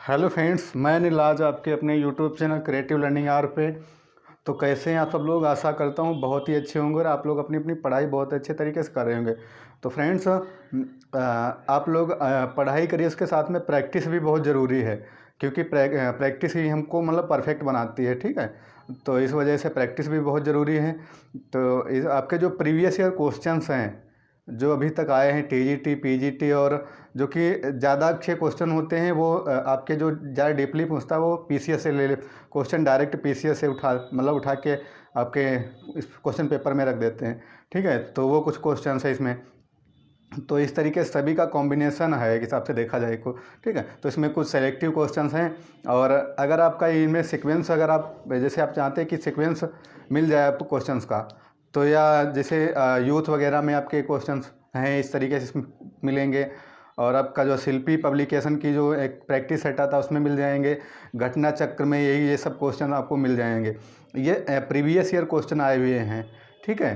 Hello friends, मैं अनिल आज आपके अपने YouTube channel creative learning hour पे। तो कैसे हैं आप सब लोग? आशा करता हूँ बहुत ही अच्छे होंगे और आप लोग अपनी अपनी पढ़ाई बहुत अच्छे तरीके से कर रहे होंगे। तो फ्रेंड्स, आप लोग पढ़ाई करिए, उसके साथ में प्रैक्टिस भी बहुत ज़रूरी है, क्योंकि प्रैक्टिस ही हमको मतलब परफेक्ट बनाती है। ठीक है, तो इस वजह से प्रैक्टिस भी बहुत ज़रूरी है। तो आपके जो प्रीवियस ईयर क्वेश्चंस हैं जो अभी तक आए हैं टीजीटी पीजीटी, और जो कि ज़्यादा अच्छे क्वेश्चन होते हैं वो आपके जो ज़्यादा डीपली पूछता है वो पीसीएस से ले क्वेश्चन डायरेक्ट पीसीएस से उठा के आपके इस क्वेश्चन पेपर में रख देते हैं। ठीक है, तो वो कुछ क्वेश्चन है इसमें। तो इस तरीके से सभी का कॉम्बिनेशन है एक हिसाब से देखा जाए को। ठीक है, तो इसमें कुछ सेलेक्टिव क्वेश्चंस हैं, और अगर आपका इनमें सीक्वेंस, अगर आप जैसे आप चाहते हैं कि सीक्वेंस मिल जाए आपको क्वेश्चंस का, तो या जैसे यूथ वगैरह में आपके क्वेश्चंस हैं इस तरीके से मिलेंगे, और आपका जो शिल्पी पब्लिकेशन की जो एक प्रैक्टिस सेट आता है उसमें मिल जाएंगे, घटना चक्र में ये सब क्वेश्चन आपको मिल जाएंगे। ये प्रीवियस ईयर क्वेश्चन आए हुए हैं। ठीक है,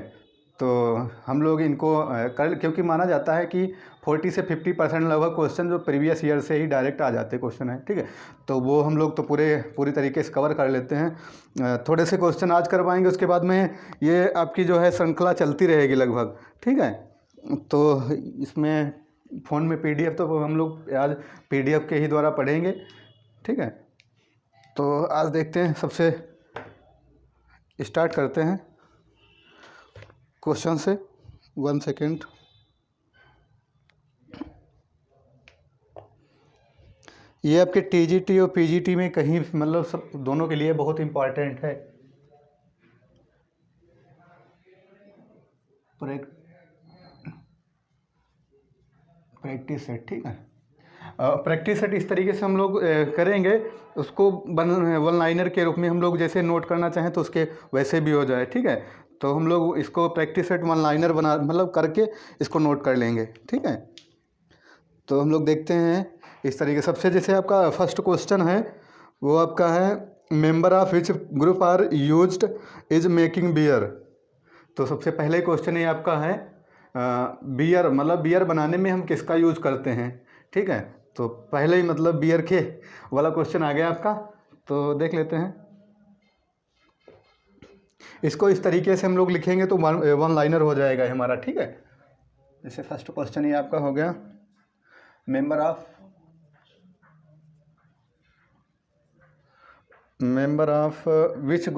तो हम लोग इनको कर, क्योंकि माना जाता है कि 40 से 50% लगभग क्वेश्चन जो प्रीवियस ईयर से ही डायरेक्ट आ जाते क्वेश्चन है। ठीक है, तो वो हम लोग तो पूरी तरीके से कवर कर लेते हैं। थोड़े से क्वेश्चन आज करवाएंगे, उसके बाद में ये आपकी जो है श्रृंखला चलती रहेगी लगभग। ठीक है, तो इसमें फ़ोन में पीडीएफ तो हम लोग आज पीडीएफ के ही द्वारा पढ़ेंगे। ठीक है, तो आज देखते हैं, सबसे स्टार्ट करते हैं क्वेश्चन से। 1 सेकेंड। ये आपके टीजीटी और पीजीटी में कहीं मतलब सब दोनों के लिए बहुत इम्पॉर्टेंट है। Practice set. ठीक है, प्रैक्टिस सेट इस तरीके से हम लोग करेंगे, उसको वन लाइनर के रूप में हम लोग जैसे नोट करना चाहें तो उसके वैसे भी हो जाए। ठीक है, तो हम लोग इसको प्रैक्टिस सेट वन लाइनर बना मतलब करके इसको नोट कर लेंगे। ठीक है, तो हम लोग देखते हैं इस तरीके। सबसे जैसे आपका फर्स्ट क्वेश्चन है वो आपका है, member of which group are used is making beer. तो सबसे पहले क्वेश्चन ये आपका है, बियर मतलब बियर बनाने में हम किसका यूज करते हैं। ठीक है, तो पहले ही मतलब बियर के वाला क्वेश्चन आ गया आपका। तो देख लेते हैं, इसको इस तरीके से हम लोग लिखेंगे तो वन लाइनर हो जाएगा हमारा। ठीक है, जैसे फर्स्ट क्वेश्चन ये आपका हो गया, member of which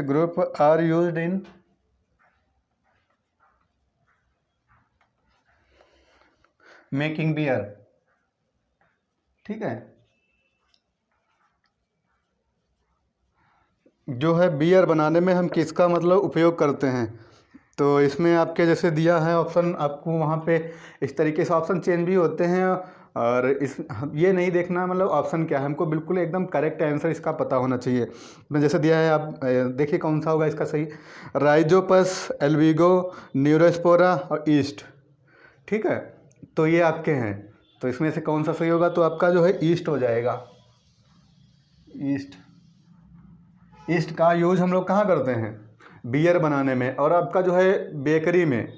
group are used in making beer. ठीक है, जो है बियर बनाने में हम किसका मतलब उपयोग करते हैं। तो इसमें आपके जैसे दिया है ऑप्शन, आपको वहाँ पे इस तरीके से ऑप्शन चेंज भी होते हैं, और इस ये नहीं देखना मतलब ऑप्शन क्या है, हमको बिल्कुल एकदम करेक्ट आंसर इसका पता होना चाहिए। मैं जैसे दिया है, आप देखिए कौन सा होगा इसका सही। राइजोपस, एल्विगो, न्यूरोस्पोरा और ईस्ट। ठीक है, तो ये आपके हैं, तो इसमें से कौन सा सही होगा? तो आपका जो है ईस्ट हो जाएगा। ईस्ट, ईस्ट का यूज हम लोग कहाँ करते हैं? बियर बनाने में। और आपका जो है बेकरी में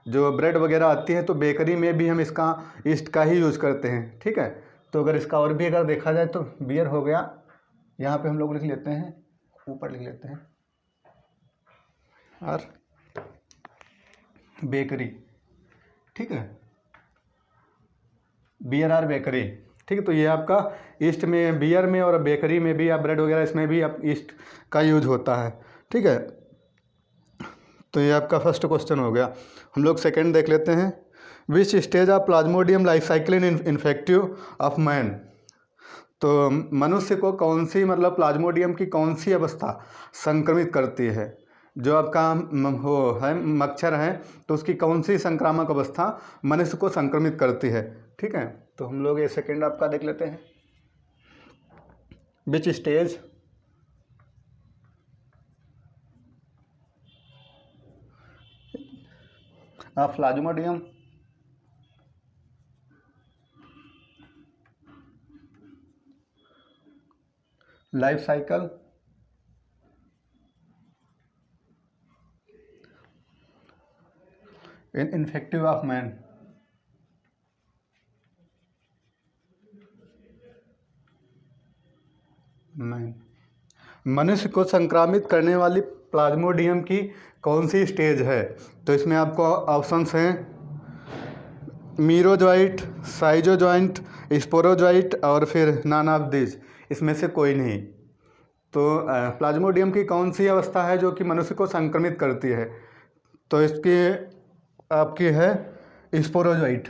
जो ब्रेड वगैरह आती है तो बेकरी में भी हम इसका ईस्ट का ही यूज करते हैं। ठीक है, तो अगर इसका और भी अगर देखा जाए तो बियर हो गया, यहाँ पे हम लोग लिख लेते हैं, ऊपर लिख लेते हैं, और बेकरी। ठीक है, बियर और बेकरी। ठीक है, तो ये आपका ईस्ट में, बियर में और बेकरी में भी, आप ब्रेड वगैरह इसमें भी आप ईस्ट का यूज होता है। ठीक है, तो ये आपका फर्स्ट क्वेश्चन हो गया। हम लोग सेकंड देख लेते हैं, which stage of Plasmodium life cycle in infective of man. तो मनुष्य को कौन सी मतलब प्लाज्मोडियम की कौन सी अवस्था संक्रमित करती है? जो आपका वो है मच्छर है, तो उसकी कौन सी संक्रामक अवस्था मनुष्य को संक्रमित करती है। ठीक है, तो हम लोग ये सेकंड आपका देख लेते हैं, which stage of Plasmodium life cycle in infective of man. नहीं, मनुष्य को संक्रामित करने वाली प्लाज्मोडियम की कौन सी स्टेज है? तो इसमें आपको ऑप्शंस हैं मीरोजॉइट, साइजोजॉइंट, स्पोरोजॉइट और फिर नॉन ऑफ दिस, इसमें से कोई नहीं। तो प्लाज्मोडियम की कौन सी अवस्था है जो कि मनुष्य को संक्रमित करती है? तो इसकी आपकी है स्पोरोजॉइट।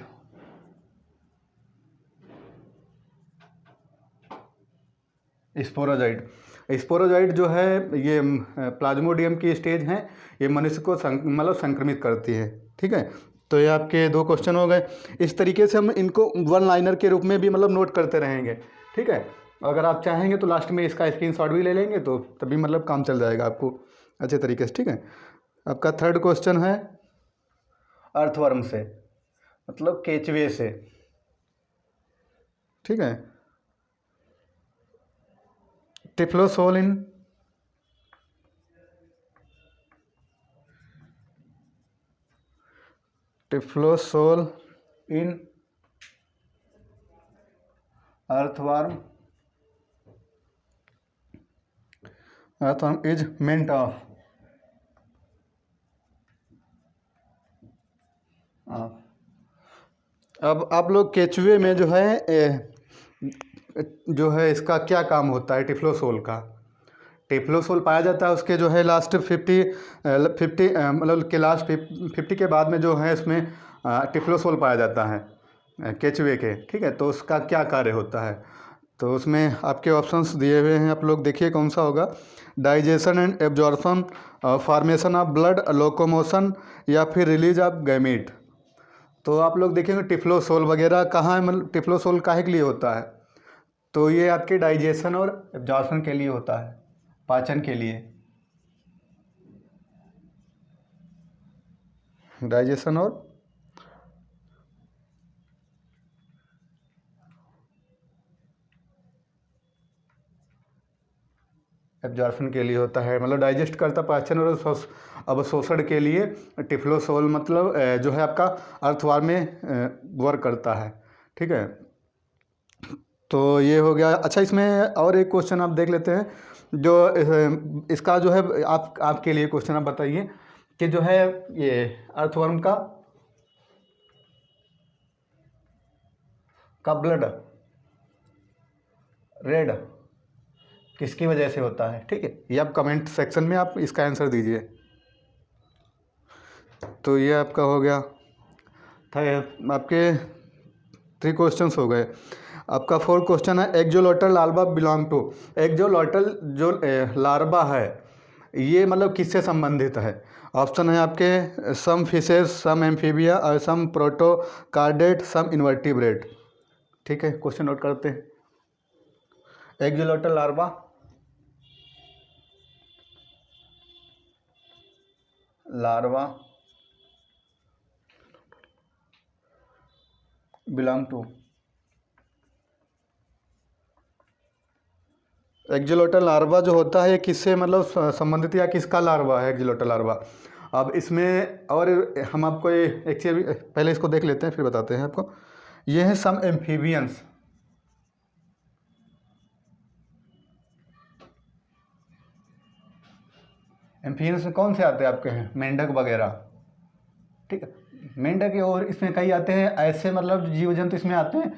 स्पोरोजॉइट जो है ये प्लाज्मोडियम की स्टेज हैं, ये मनुष्य को मतलब संक्रमित करती है। ठीक है, तो ये आपके 2 क्वेश्चन हो गए। इस तरीके से हम इनको वन लाइनर के रूप में भी मतलब नोट करते रहेंगे। ठीक है, अगर आप चाहेंगे तो लास्ट में इसका स्क्रीनशॉट भी ले लेंगे तो तभी मतलब काम चल जाएगा आपको अच्छे तरीके से। ठीक है, आपका 3rd क्वेश्चन है अर्थवर्म से, मतलब केचुए से। ठीक है, typhlosole in earthworm is meant of अब आप लोग केचुए में जो है इसका क्या काम होता है टिफ्लोसोल का? टिफ्लोसोल पाया जाता है उसके जो है लास्ट 50 मतलब के लास्ट 50 के बाद में जो है इसमें टिफ्लोसोल पाया जाता है केचुए के। ठीक है, तो उसका क्या कार्य होता है? तो उसमें आपके ऑप्शंस दिए हुए हैं, आप लोग देखिए कौन सा होगा। Digestion and absorption, formation of blood, locomotion या फिर रिलीज ऑफ गैमीट। तो आप लोग देखेंगे टिफ्लोसोल वगैरह कहाँ है, मतलब टिफ्लोसोल काहे के लिए होता है? तो ये आपके डाइजेशन और एब्जॉर्प्शन के लिए होता है, पाचन के लिए। डाइजेशन और एब्जॉर्प्शन के लिए होता है, मतलब डाइजेस्ट करता, पाचन और अवशोषण के लिए टिफ्लोसोल मतलब जो है आपका अर्थवर्म में वर्क करता है। ठीक है, तो ये हो गया। अच्छा, इसमें और एक क्वेश्चन आप देख लेते हैं जो इसका जो है आपके लिए क्वेश्चन आप बताइए कि जो है ये अर्थवर्म का ब्लड रेड किसकी वजह से होता है? ठीक है, ये आप कमेंट सेक्शन में आप इसका आंसर दीजिए। तो ये आपका हो गया था, आपके 3 क्वेश्चंस हो गए। आपका 4th क्वेश्चन है एक्जोलोटल लार्वा बिलोंग टू। एक्जोलोटल जो लार्वा है ये मतलब किससे संबंधित है? ऑप्शन है आपके सम फिशेस, सम एम्फीबिया और सम प्रोटोकार्डेट, सम इन्वर्टिब्रेट। ठीक है, क्वेश्चन नोट करते हैं। एक्जोलोटल लार्वा बिलोंग टू, एक्जोलोटल लार्वा जो होता है ये किससे मतलब संबंधित या किसका लार्वा है एक्जोलोटल लार्वा? अब इसमें और हम आपको एक चीज़ पहले इसको देख लेते हैं फिर बताते हैं आपको। ये है सम एम्फीबियंस। एम्फीबियंस में कौन से आते हैं आपके हैं? मेंढक वगैरह। ठीक है, मेंढक और इसमें कई आते हैं ऐसे मतलब जीव जंतु इसमें आते हैं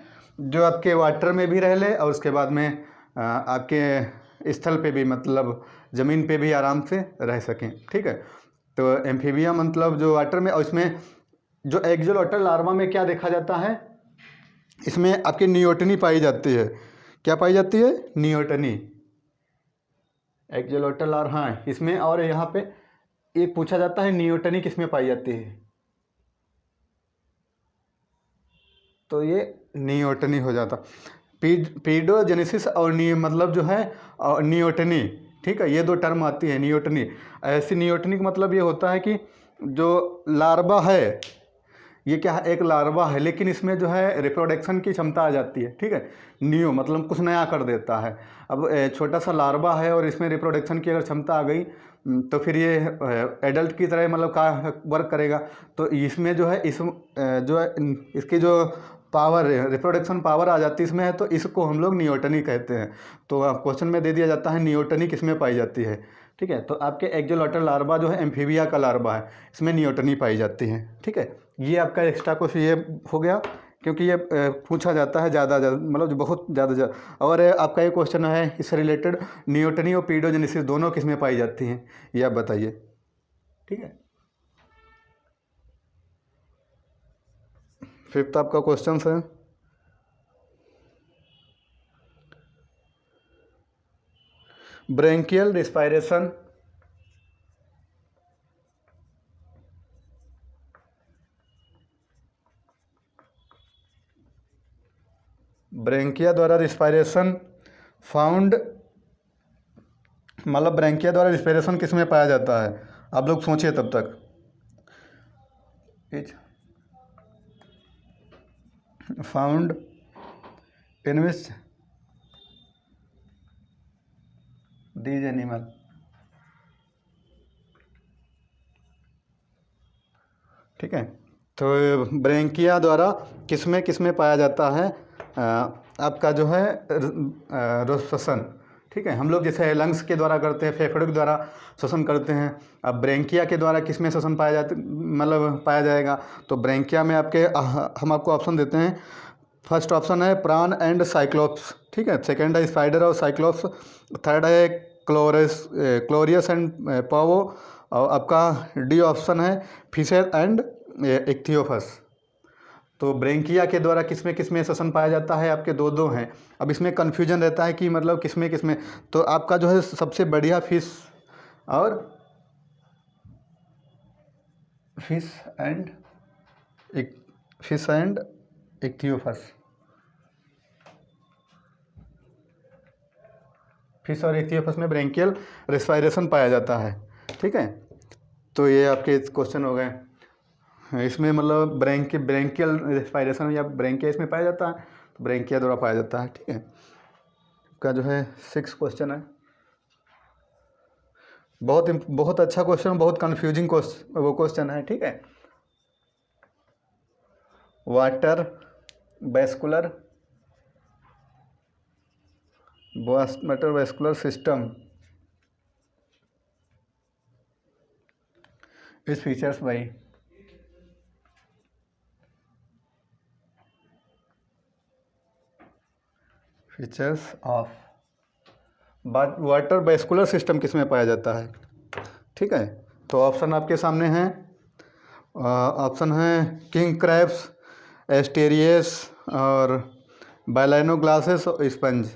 जो आपके वाटर में भी रह ले और उसके बाद में आपके स्थल पे भी मतलब ज़मीन पे भी आराम से रह सकें। ठीक है, तो एम्फीबिया मतलब जो वाटर में, और इसमें जो एक्जोलोटल लार्वा में क्या देखा जाता है, इसमें आपकी नियोटनी पाई जाती है। क्या पाई जाती है? नियोटनी। एक्जोलोटल लार्वा, हाँ इसमें, और यहाँ पे एक पूछा जाता है नियोटनी किसमें पाई जाती है, तो ये नियोटनी हो जाता। पीडोजेनेसिस और मतलब जो है नियोटनी। ठीक है, ये 2 टर्म आती है नियोटनी। ऐसी नियोटनी का मतलब ये होता है कि जो लार्वा है ये क्या है, एक लार्वा है लेकिन इसमें जो है रिप्रोडक्शन की क्षमता आ जाती है। ठीक है, नियो मतलब कुछ नया कर देता है। अब छोटा सा लार्वा है और इसमें रिप्रोडक्शन की अगर क्षमता आ गई तो फिर ये एडल्ट की तरह मतलब का वर्क करेगा। तो इसमें जो है जो है इसकी जो पावर रिप्रोडक्शन पावर आ जाती है इसमें है, तो इसको हम लोग नियोटनी कहते हैं। तो आप क्वेश्चन में दे दिया जाता है नियोटनी किसमें पाई जाती है। ठीक है, तो आपके एक्जोलॉटल लार्वा जो है एम्फीबिया का लार्वा है, इसमें नियोटनी पाई जाती है। ठीक है, ये आपका एक्स्ट्रा क्वेश्चन ये हो गया, क्योंकि ये पूछा जाता है ज़्यादा मतलब जो बहुत ज़्यादा। और आपका ये क्वेश्चन है इससे रिलेटेड, नियोटनी और पीडोजेनेसिस दोनों किस में पाई जाती हैं, ये आप बताइए। ठीक है, फिफ्थ आपका क्वेश्चन है ब्रेंकियल रिस्पायरेशन। ब्रेंकिया द्वारा रिस्पायरेशन फाउंड, मतलब ब्रेंकिया द्वारा रिस्पायरेशन किस में पाया जाता है, आप लोग सोचिए तब तक। Found in which these animal. ठीक है, तो ब्रेंकिया द्वारा किस में पाया जाता है आपका जो है श्वसन। ठीक है, हम लोग जैसे लंग्स के द्वारा करते हैं, फेफड़ों के द्वारा श्वसन करते हैं। अब ब्रेंकिया के द्वारा किस में श्वसन पाया जाता मतलब पाया जाएगा, तो ब्रेंकिया में आपके हम आपको ऑप्शन देते हैं। फर्स्ट ऑप्शन है प्राण एंड साइक्लोप्स। ठीक है, सेकंड है स्पाइडर और साइक्लोप्स। थर्ड है क्लोरियस एंड पावो। और आपका डी ऑप्शन है फिशर एंड इक्थियोपस। तो ब्रेंकिया के द्वारा किस में श्वसन पाया जाता है, आपके दो दो हैं। अब इसमें कन्फ्यूजन रहता है कि मतलब किस में, तो आपका जो है सबसे बढ़िया fish and fish and ichthyophis. Fish और इक्थियोपस में ब्रेंकियल रेस्पायरेशन पाया जाता है। ठीक है, तो ये आपके क्वेश्चन हो गए। इसमें मतलब ब्रेंकियल रेस्पायरेशन या ब्रेंकिया इसमें पाया जाता है, तो ब्रेंकिया द्वारा पाया जाता है। ठीक है, का जो है 6 क्वेश्चन है। बहुत अच्छा क्वेश्चन, बहुत कन्फ्यूजिंग वो क्वेश्चन है। ठीक है, वाटर वेस्कुलर सिस्टम इस features by features of water vascular system किस में पाया जाता है। ठीक है, तो ऑप्शन आपके सामने हैं। ऑप्शन है किंग क्रैब्स, एस्टेरियस और बाइलाइनो ग्लासेस और स्पंज।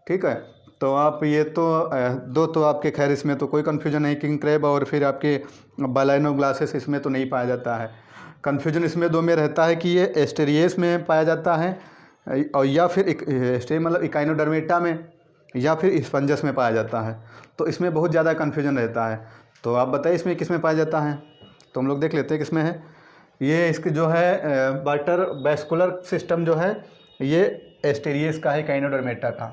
ठीक है, तो आप ये तो दो तो आपके खैर इसमें तो कोई कन्फ्यूजन नहीं, किंग क्रैब और फिर आपके बाइलाइनो ग्लासेस इसमें तो नहीं पाया जाता है। कन्फ्यूजन इसमें दो में रहता है कि ये एस्टेरियस में पाया जाता है और या फिर मतलब इकाइनोडर्मेटा में या फिर स्पंजस में पाया जाता है। तो इसमें बहुत ज़्यादा कन्फ्यूजन रहता है। तो आप बताइए इसमें किस में पाया जाता है, तो हम लोग देख लेते हैं किस में है। ये इसकी जो है वाटर वेस्कुलर सिस्टम जो है ये एस्टेरियस का है, इकाइनोडर्मेटा का।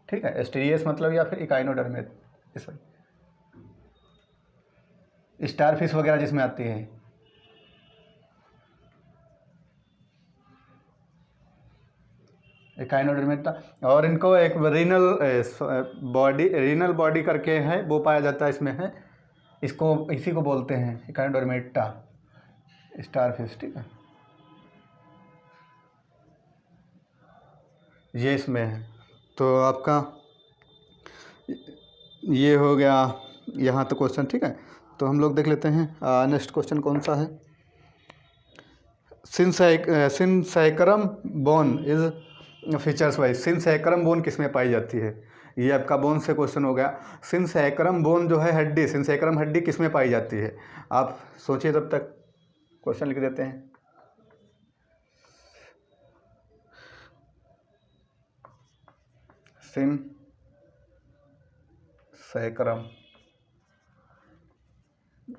ठीक है, एस्टेरियस मतलब या फिर इकाइनोडर्मेट, इस स्टार फिश वगैरह जिसमें आती है। इकाइनोडर्मेटा, और इनको एक रीनल बॉडी करके है वो पाया जाता है इसमें है, इसको इसी को बोलते हैं इकाइनोडर्मेटा स्टार फिश। ठीक है, ये इसमें है। तो आपका ये हो गया यहाँ तो क्वेश्चन। ठीक है, तो हम लोग देख लेते हैं नेक्स्ट क्वेश्चन कौन सा है। Synsacrum bone is features wise. Synsacrum bone किस में पाई जाती है, ये आपका बोन से क्वेश्चन हो गया। सिनसैकरम बोन जो है हड्डी, सिनसैकरम हड्डी किस में पाई जाती है, आप सोचिए तब तक, क्वेश्चन लिख देते हैं। सिनसैकरम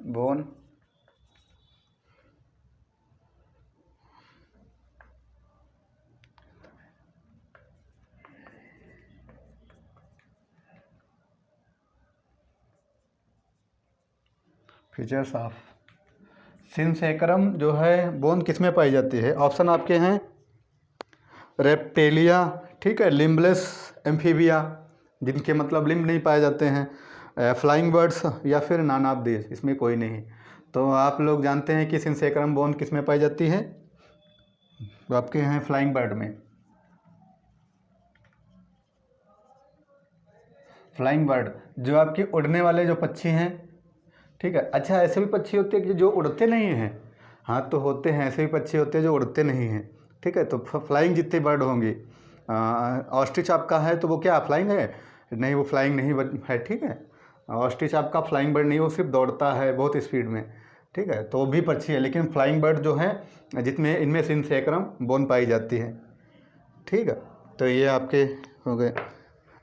बोन फीचर्स ऑफ सिंसेक्रम जो है बोन किस में पाई जाती है? ऑप्शन आपके हैं रेप्टेलिया, ठीक है, लिम्बलेस एम्फीबिया जिनके मतलब लिम्ब नहीं पाए जाते हैं, फ्लाइंग बर्ड्स या फिर नानाब देश, इसमें कोई नहीं। तो आप लोग जानते हैं कि सिंसेक्रम बोन किस में पाई जाती है? तो आपके हैं फ्लाइंग बर्ड में। फ्लाइंग बर्ड जो आपके उड़ने वाले जो पक्षी हैं, ठीक है। अच्छा, ऐसे भी पक्षी होते हैं कि जो उड़ते नहीं हैं? हाँ, तो होते हैं, ऐसे भी पक्षी होते हैं जो उड़ते नहीं हैं, ठीक है। तो फ्लाइंग जितने बर्ड होंगे, ऑस्ट्रिच आपका है तो वो क्या फ्लाइंग है? नहीं, वो फ्लाइंग नहीं है, ठीक है। ऑस्ट्रिच आपका फ्लाइंग बर्ड नहीं, वो सिर्फ दौड़ता है बहुत स्पीड में, ठीक है। तो वो भी पक्षी है, लेकिन फ्लाइंग बर्ड जो है जितने इनमें सिंसेक्रम बोन पाई जाती है, ठीक है। तो ये आपके हो गए।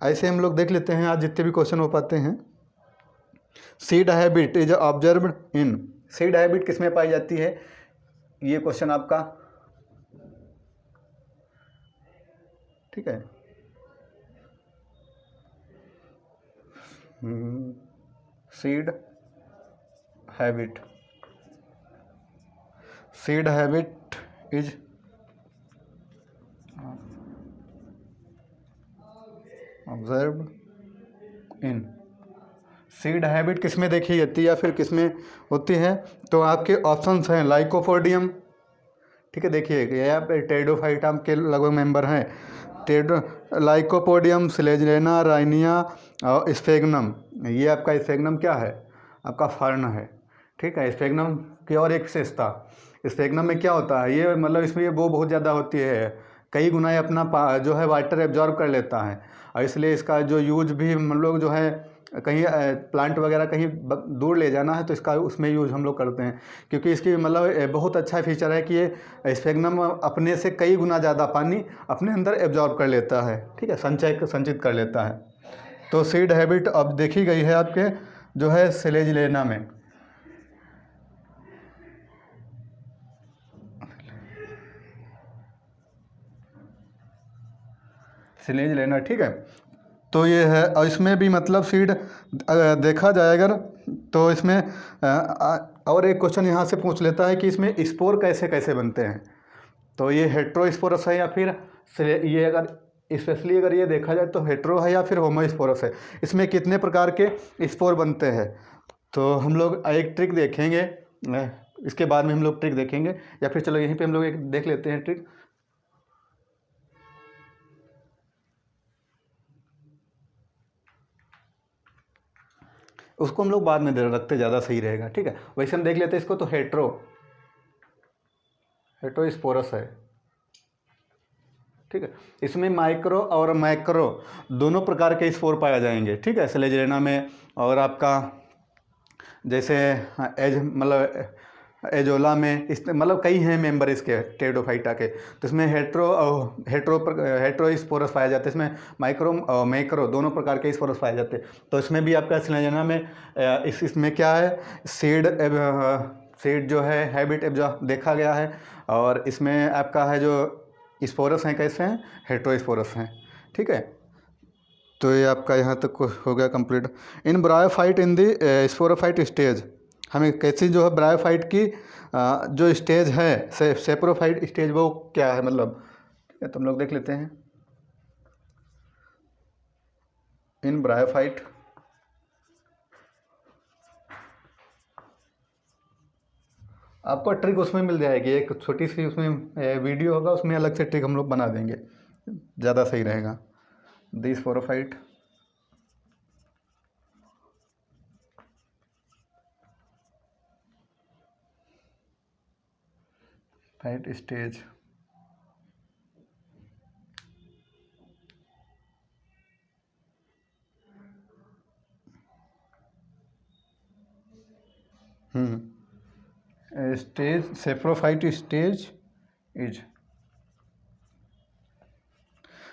ऐसे हम लोग देख लेते हैं आज जितने भी क्वेश्चन हो पाते हैं। Seed habit is observed in, seed habit किस में पाई जाती है? ये क्वेश्चन आपका, ठीक है। Seed habit, seed habit is observed in, seed habit किस में देखी जाती है या फिर किस में होती है? तो आपके ऑप्शंस हैं लाइकोपोडियम, ठीक है। देखिए यहाँ पे टेरिडोफाइटा के लगभग मेंबर हैं, लाइकोपोडियम, स्लेजरेना, राइनिया और स्फेगनम। ये आपका स्फेगनम क्या है? आपका फर्न है, ठीक है। स्फेगनम की और एक विशेषता, स्फेगनम में क्या होता है, ये मतलब इसमें वो बहुत ज़्यादा होती है, कई गुना ये अपना जो है वाटर एब्जॉर्ब कर लेता है, और इसलिए इसका जो यूज भी हम लोग जो है कहीं प्लांट वगैरह कहीं दूर ले जाना है तो इसका उसमें यूज हम लोग करते हैं, क्योंकि इसकी मतलब बहुत अच्छा फीचर है कि ये स्फेगनम अपने से कई गुना ज़्यादा पानी अपने अंदर एब्जॉर्ब कर लेता है, ठीक है, संचित कर लेता है। तो सीड हैबिट अब देखी गई है आपके जो है स्लेजलेना में। स्लेजलेना, ठीक है। तो ये है, और इसमें भी मतलब सीड देखा जाए अगर तो इसमें और एक क्वेश्चन यहाँ से पूछ लेता है कि इसमें स्पोर कैसे कैसे बनते हैं? तो ये हेट्रोस्पोरस है या फिर ये अगर स्पेशली अगर ये देखा जाए तो हेट्रो है या फिर होमोस्पोरस है, इसमें कितने प्रकार के स्पोर बनते हैं? तो हम लोग एक ट्रिक देखेंगे, इसके बाद में हम लोग ट्रिक देखेंगे, या फिर चलो यहीं पे हम लोग एक देख लेते हैं ट्रिक। उसको हम लोग बाद में रखते ज़्यादा सही रहेगा, ठीक है। वैसे हम देख लेते हैं इसको, तो हेट्रोस्पोरस है, ठीक है। इसमें माइक्रो और मैक्रो दोनों प्रकार के स्पोर पाए जाएंगे, ठीक है, स्लेजरेना में। और आपका जैसे मतलब एजोला में, इस मतलब कई हैं मेंबर इसके टेरिडोफाइटा के, तो इसमें हेट्रोस्पोरस पाए जाते हैं। इसमें माइक्रो और मैक्रो दोनों प्रकार के स्पोरस पाए जाते हैं। तो इसमें भी आपका स्लेजरेना में इसमें क्या है, सीड जो है हैबिट जो देखा गया है, और इसमें आपका है जो स्पोरस हैं कैसे हैं, हेट्रोस्पोरस हैं, ठीक है। तो ये आपका यहाँ तक हो गया कंप्लीट। इन ब्रायोफाइट इन दी स्पोरोफाइट स्टेज, हमें कैसी जो है ब्रायोफाइट की जो स्टेज है, सेप्रोफाइट स्टेज, वो क्या है मतलब, ठीक है। तो हम लोग देख लेते हैं इन ब्रायोफाइट, आपको ट्रिक उसमें मिल जाएगी, एक छोटी सी उसमें वीडियो होगा, उसमें अलग से ट्रिक हम लोग बना देंगे, ज़्यादा सही रहेगा। The sporophyte, phyte stage, stage saprophyte stage is,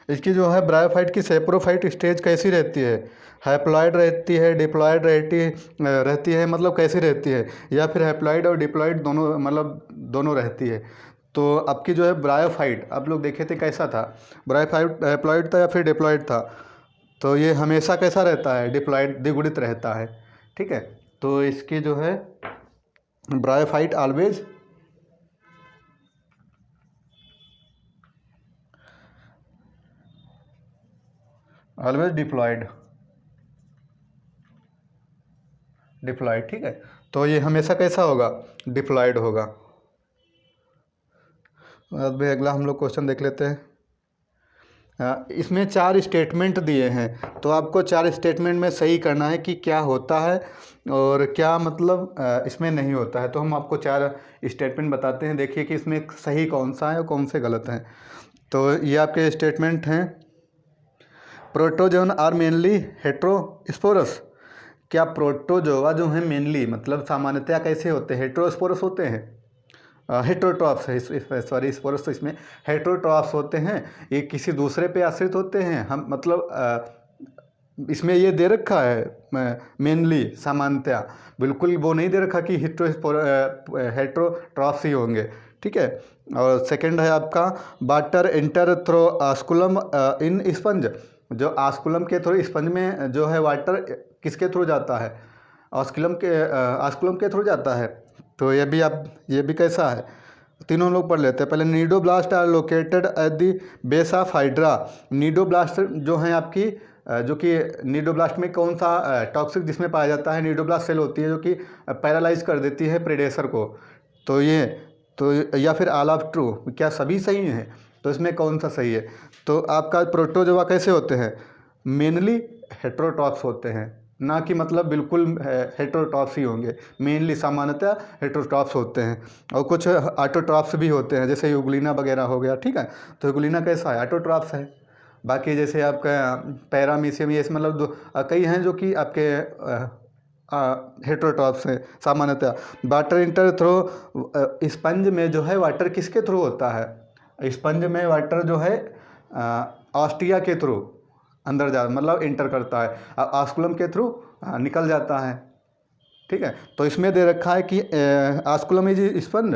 इसकी जो है ब्रायोफाइट की सेप्रोफाइट स्टेज कैसी रहती है? हैप्लॉइड रहती है, डिप्लॉइड रहती है, मतलब कैसी रहती है, या फिर हैप्लॉइड और डिप्लॉइड दोनों मतलब दोनों रहती है? तो आपकी जो है ब्रायोफाइट आप लोग देखे थे कैसा था, ब्रायोफाइट हैप्लॉइड था या फिर डिप्लॉइड था? तो ये हमेशा कैसा रहता है, डिप्लॉइड, द्विगुणित रहता है, ठीक है। तो इसकी जो है ब्रायोफाइट ऑलवेज डिप्लॉयड, ठीक है। तो ये हमेशा कैसा होगा, डिप्लॉयड होगा। अब अगला हम लोग क्वेश्चन देख लेते हैं। इसमें 4 स्टेटमेंट दिए हैं, तो आपको 4 स्टेटमेंट में सही करना है कि क्या होता है और क्या मतलब इसमें नहीं होता है। तो हम आपको 4 स्टेटमेंट बताते हैं, देखिए कि इसमें सही कौन सा है और कौन से गलत हैं। तो ये आपके स्टेटमेंट हैं। Protozoan are mainly heterosporous. क्या प्रोटोजोआ जो हैं मेनली मतलब सामान्यतया कैसे होते हैं, हेट्रोस्पोरस होते हैं, हेट्रोट्रॉप्स है, सॉरी स्पोरस तो इसमें हेट्रोट्रॉप्स होते हैं, ये किसी दूसरे पे आश्रित होते हैं। हम मतलब इसमें ये दे रखा है मेनली सामान्यतया, बिल्कुल वो नहीं दे रखा कि हेट्रोट्रॉप्स ही होंगे, ठीक है। और सेकंड है आपका वाटर एंटर थ्रो आस्कुलम इन स्पंज। जो आस्कुलम के थ्रू स्पंज में जो है वाटर किसके थ्रू जाता है, आस्कुलम के थ्रू जाता है। तो ये भी कैसा है, तीनों लोग पढ़ लेते हैं। पहले cnidoblast are located at the base of hydra. Cnidoblast जो हैं आपकी जो कि नीडोब्लास्ट में कौन सा टॉक्सिक जिसमें पाया जाता है, नीडोब्लास्ट सेल होती है जो कि पैरालाइज कर देती है प्रेडेसर को। तो ये तो या फिर ऑल ऑफ ट्रू, क्या सभी सही हैं, तो इसमें कौन सा सही है। तो आपका प्रोटोजोआ कैसे होते हैं, मेनली हेट्रोट्रॉप्स होते हैं, ना कि मतलब बिल्कुल हेट्रोट्रॉप्स ही होंगे, मेनली सामान्यतः हेट्रोट्रॉप्स होते हैं। और कुछ ऑटोट्रॉप्स भी होते हैं, जैसे यूग्लिना वगैरह हो गया, ठीक है। तो यूग्लिना कैसा है, ऑटोट्रॉप्स है। बाकी जैसे आपका पैरामीशियम, ये मतलब कई हैं जो कि आपके हेट्रोट्रॉप्स हैं सामान्यतः। वाटर इंटर थ्रो, स्पंज में जो है वाटर किसके थ्रू होता है, स्पंज में वाटर जो है ऑस्टिया के थ्रू अंदर जा मतलब इंटर करता है, आस्कुलम के थ्रू निकल जाता है, ठीक है। तो इसमें दे रखा है कि आस्कुलम इज स्पंज,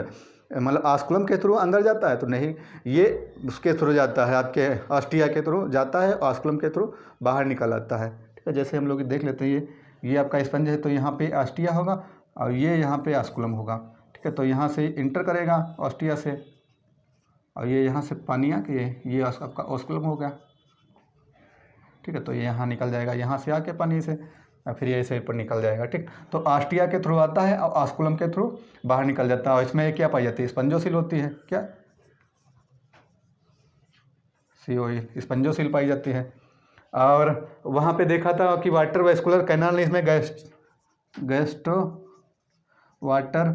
मतलब आस्कुलम के थ्रू अंदर जाता है, तो नहीं, ये उसके थ्रू जाता है, आपके ऑस्टिया के थ्रू जाता है, आस्कुलम के थ्रू बाहर निकल आता है, ठीक है। जैसे हम लोग देख लेते हैं, ये आपका स्पंज है, तो यहाँ पे ऑस्टिया होगा और ये यहाँ पे आस्कुलम होगा, ठीक है। तो यहाँ से इंटर करेगा ऑस्टिया से, और ये यहाँ से पानी आके ये आपका आस्कुलम हो गया, ठीक है। तो ये यहाँ निकल जाएगा, यहाँ से आके पानी से और फिर ये ऐसे ऊपर निकल जाएगा, ठीक। तो ऑस्टिया के थ्रू आता है और आस्कुलम के थ्रू बाहर निकल जाता है। और इसमें क्या पाई जाती है, स्पंजोसिल होती है, क्या सीओई स्पंजोसिल पाई जाती है। और वहाँ पे देखा था कि वाटर वेस्कुलर कैनाल ने इसमें गैस्ट्रो वाटर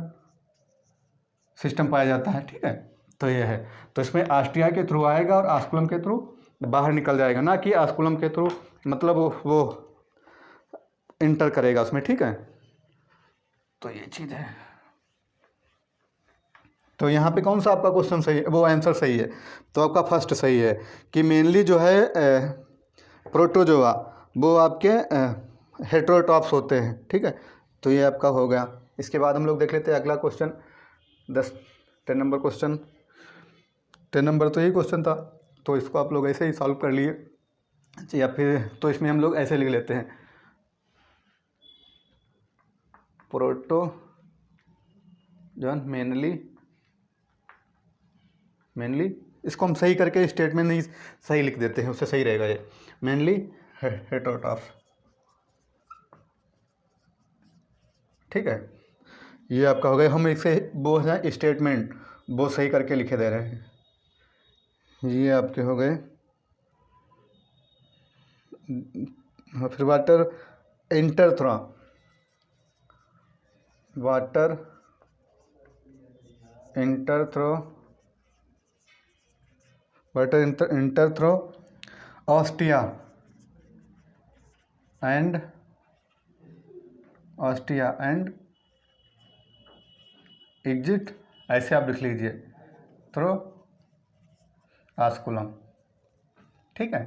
सिस्टम पाया जाता है, ठीक है। तो ये है, तो इसमें ऑस्टिया के थ्रू आएगा और आस्कुलम के थ्रू बाहर निकल जाएगा, ना कि आस्कुलम के थ्रू मतलब वो इंटर करेगा उसमें, ठीक है। तो ये चीज़ है। तो यहाँ पे कौन सा आपका क्वेश्चन सही है, वो आंसर सही है। तो आपका फर्स्ट सही है कि मेनली जो है प्रोटोजोआ वो आपके हेट्रोट्रॉप्स होते हैं, ठीक है। तो ये आपका हो गया। इसके बाद हम लोग देख लेते हैं अगला क्वेश्चन 10 नंबर क्वेश्चन। 10 नंबर तो यही क्वेश्चन था, तो इसको आप लोग ऐसे ही सॉल्व कर लिए, या फिर तो इसमें हम लोग ऐसे लिख लेते हैं, प्रोटोजोन मेनली इसको हम सही करके स्टेटमेंट नहीं सही लिख देते हैं, उससे सही रहेगा। ये मेनली हेट्रोट्रॉप्स, ठीक है। ये आपका हो गया। हम इसे वो है स्टेटमेंट वो सही करके लिखे दे रहे हैं। ये आपके हो गए। फिर water enter through, water enter through ostia and exit, ऐसे आप लिख लीजिए, थ्रो आस्कुलम, ठीक है।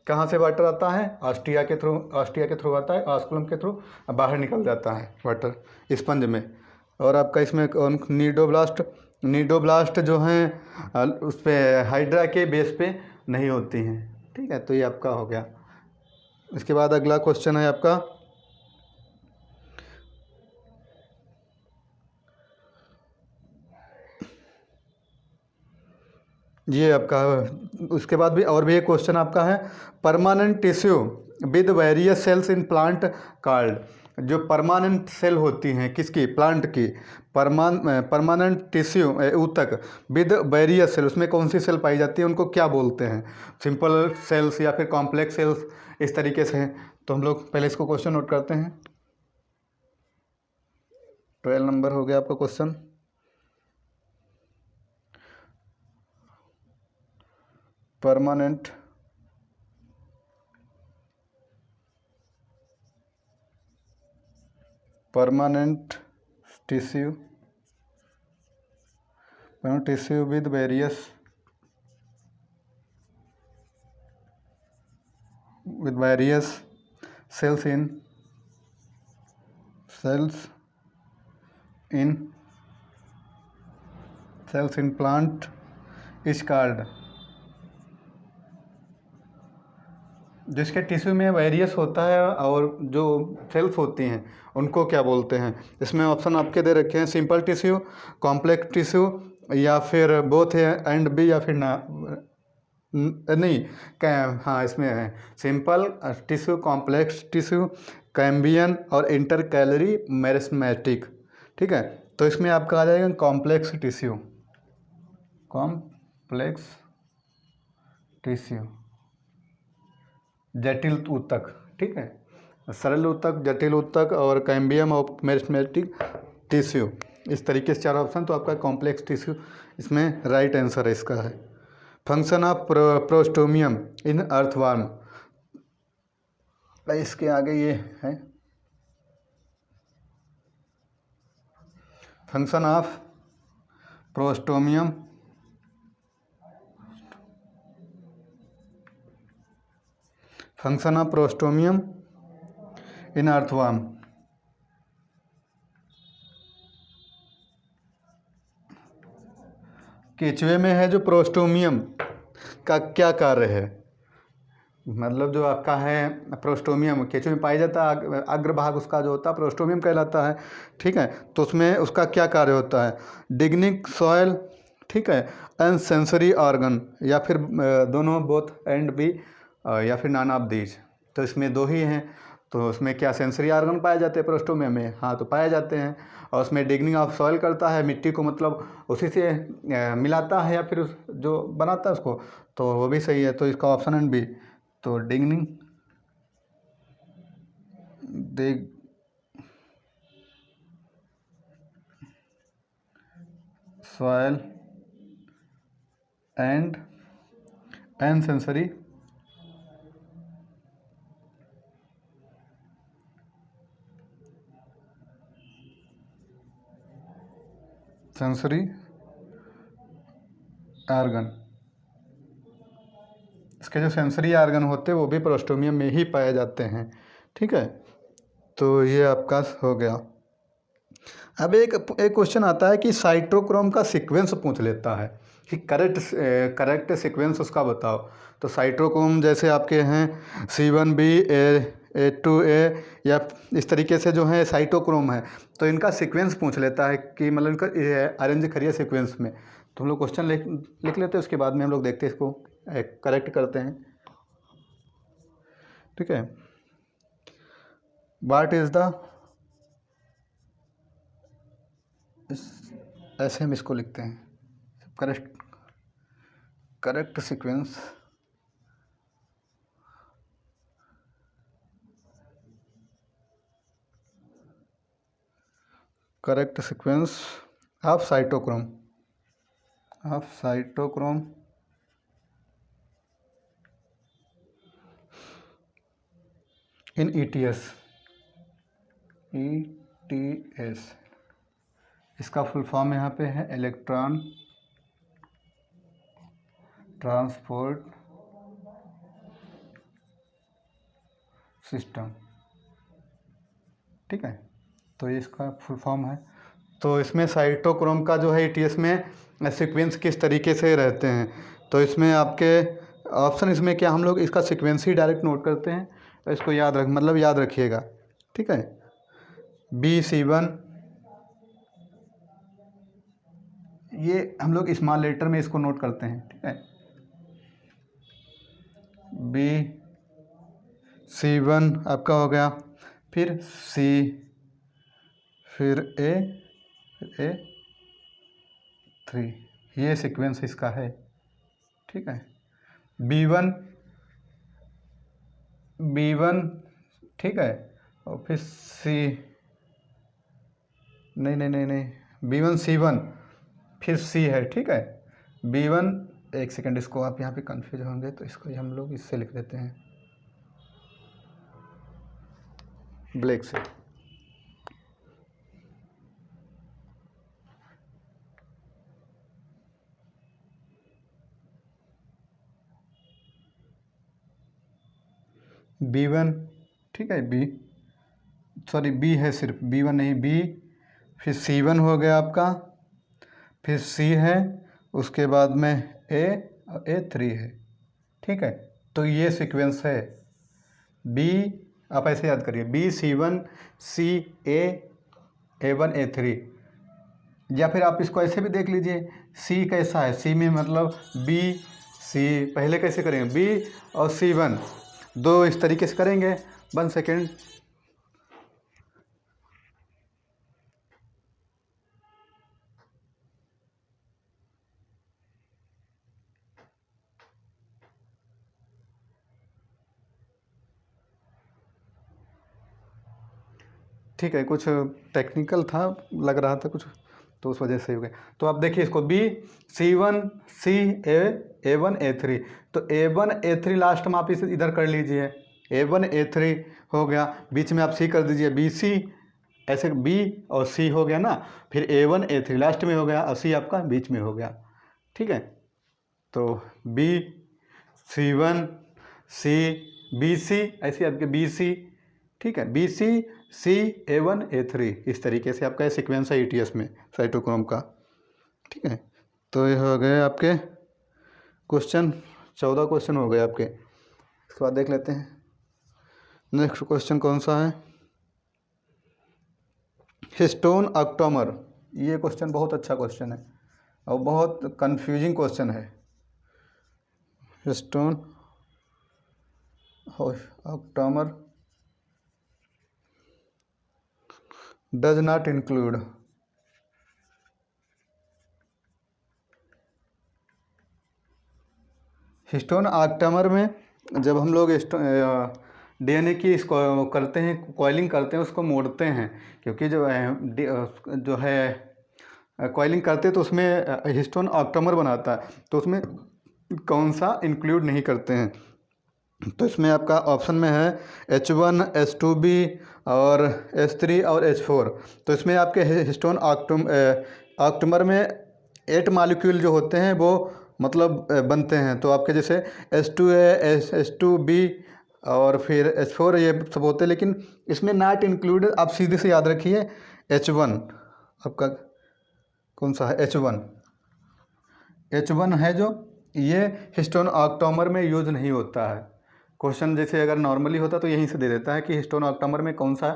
कहाँ से वाटर आता है, ऑस्टिया के थ्रू आता है, आस्कुलम के थ्रू बाहर निकल जाता है वाटर स्पंज में। और आपका इसमें नीडोब्लास्ट जो हैं उस पर हाइड्रा के बेस पे नहीं होती हैं, ठीक है। तो ये आपका हो गया। इसके बाद अगला क्वेश्चन है आपका ये आपका, उसके बाद भी और भी एक क्वेश्चन आपका है, permanent tissue with various cells in plant card. जो परमानेंट सेल होती हैं किसकी, प्लांट की, परमानेंट टिश्यू ऊतक विद वेरियस सेल, उसमें कौन सी सेल पाई जाती है, उनको क्या बोलते हैं, सिंपल सेल्स या फिर कॉम्प्लेक्स सेल्स, इस तरीके से हैं। तो हम लोग पहले इसको क्वेश्चन नोट करते हैं। 12 नंबर हो गया आपका question. Permanent tissue with various cells in plant is called. जिसके टिश्यू में वेरियस होता है और जो सेल्स होती हैं उनको क्या बोलते हैं। इसमें ऑप्शन आपके दे रखे हैं, सिंपल टिश्यू, कॉम्प्लेक्स टिश्यू, या फिर बोथ है एंड बी, या फिर ना नहीं हाँ इसमें है simple tissue, complex tissue, Cambrian और इंटर कैलरी मेरिस्मेटिक। ठीक है, तो इसमें आपका आ जाएगा कॉम्प्लेक्स टिश्यू, जटिल ऊतक। ठीक है, सरल ऊतक, जटिल ऊतक और कैम्बियम और मेरिस्मेटिक टिश्यू, इस तरीके से 4 ऑप्शन। तो आपका कॉम्प्लेक्स टिश्यू इसमें राइट आंसर है इसका है। Function of prostomium in earthworm, इसके आगे ये है function of prostomium in earthworm. केचुए में है जो प्रोस्टोमियम का क्या कार्य है, मतलब जो आपका है प्रोस्टोमियम केचुए में पाया जाता है, अग्रभाग उसका जो होता है प्रोस्टोमियम कहलाता है। ठीक है, तो उसमें उसका क्या कार्य होता है, डिग्निक सॉयल, ठीक है, एंड सेंसरी ऑर्गन, या फिर दोनों, बोथ एंड बी, या फिर नॉन ऑफ दीज। तो इसमें 2 ही हैं। तो उसमें क्या सेंसरी ऑर्गन पाए जाते हैं प्रोस्टोमियम में, हाँ तो पाए जाते हैं। और उसमें डिग्निंग ऑफ सॉइल करता है, मिट्टी को मतलब उसी से मिलाता है या फिर जो बनाता है उसको, तो वो भी सही है। तो इसका ऑप्शन एंड बी, तो डिग्निंग सॉइल एंड सेंसरी ऑर्गन, इसके जो सेंसरी ऑर्गन होते हैं वो भी प्रोस्टोमियम में ही पाए जाते हैं। ठीक है, तो ये आपका हो गया। अब एक क्वेश्चन आता है कि साइटोक्रोम का सीक्वेंस पूछ लेता है कि करेक्ट सीक्वेंस उसका बताओ। तो साइटोक्रोम जैसे आपके हैं C1b, A2A, या इस तरीके से जो है साइटोक्रोम है, तो इनका सीक्वेंस पूछ लेता है कि मतलब इनका अरेंज करिए सीक्वेंस में। तो हम लोग क्वेश्चन लिख लेते हैं, उसके बाद में हम लोग देखते हैं इसको करेक्ट करते हैं। ठीक है, व्हाट इज द, ऐसे हम इसको लिखते हैं, correct sequence of cytochrome in ETS। इसका फुल फॉर्म यहाँ पे है इलेक्ट्रॉन ट्रांसपोर्ट सिस्टम। ठीक है, तो ये इसका फुल फॉर्म है। तो इसमें साइटोक्रोम का जो है ETS में सीक्वेंस किस तरीके से रहते हैं, तो इसमें आपके ऑप्शन, इसमें क्या हम लोग इसका सीक्वेंस ही डायरेक्ट नोट करते हैं, तो इसको याद रखिएगा। ठीक है, BC1 ये हम लोग स्मॉल लेटर में इसको नोट करते हैं, ठीक है। बी C1 आपका हो गया, फिर C, फिर A3, ये सीक्वेंस इसका है, ठीक है। B1, ठीक है, और फिर C, नहीं, B1 C1, फिर C है, ठीक है। B1, एक सेकंड, इसको आप यहाँ पे कंफ्यूज होंगे तो इसको हम लोग इससे लिख देते हैं, ब्लैक से। B1, ठीक है, B है, सिर्फ B1 नहीं, B, फिर C1 हो गया आपका, फिर C है, उसके बाद में A और A3 है, ठीक है। तो ये सीक्वेंस है। B, आप ऐसे याद करिए, B C1 C A1 A3, या फिर आप इसको ऐसे भी देख लीजिए, C कैसा है, C में मतलब B C, पहले कैसे करेंगे, B और C1 दो इस तरीके से करेंगे। 1 सेकेंड, ठीक है, कुछ टेक्निकल था, लग रहा था कुछ, तो उस वजह से हो गया। तो आप देखिए इसको, B C1 C A1 A3, तो A1 A3 लास्ट में आप इसे इधर कर लीजिए, A1 A3 हो गया, बीच में आप C कर दीजिए, BC, ऐसे B और C हो गया ना, फिर A1 A3 लास्ट में हो गया और C आपका बीच में हो गया, ठीक है। तो B C1 C BC, ऐसे आपके BC, ठीक है, BC C A1 A3, इस तरीके से आपका सीक्वेंस है ETS में साइटोक्रोम का, ठीक है। तो ये हो गए आपके क्वेश्चन, 14 क्वेश्चन हो गए आपके। इसके बाद देख लेते हैं नेक्स्ट क्वेश्चन कौन सा है। हिस्टोन ऑक्टोमर, ये क्वेश्चन बहुत अच्छा क्वेश्चन है और बहुत कंफ्यूजिंग क्वेश्चन है। Histone octamer does not include, histone octamer में जब हम लोग DNA की इसको करते हैं, कॉइलिंग करते हैं, उसको मोड़ते हैं, क्योंकि जो है कॉइलिंग करते हैं तो उसमें हिस्टोन ऑक्टोमर बनाता है, तो उसमें कौन सा इंक्लूड नहीं करते हैं। तो इसमें आपका ऑप्शन में है H1 H2B और H3 और H4। तो इसमें आपके हिस्टोन ऑक्टोमर में 8 मॉलिक्यूल जो होते हैं वो मतलब बनते हैं। तो आपके जैसे H2A H2B और फिर H4 ये सब होते हैं, लेकिन इसमें नॉट इंक्लूडेड, आप सीधे से याद रखिए H1 आपका कौन सा है, H1 है जो, ये हिस्टोन ऑक्टोमर में यूज नहीं होता है। क्वेश्चन जैसे अगर नॉर्मली होता तो यहीं से दे देता है कि हिस्टोन ऑक्टोमर में कौन सा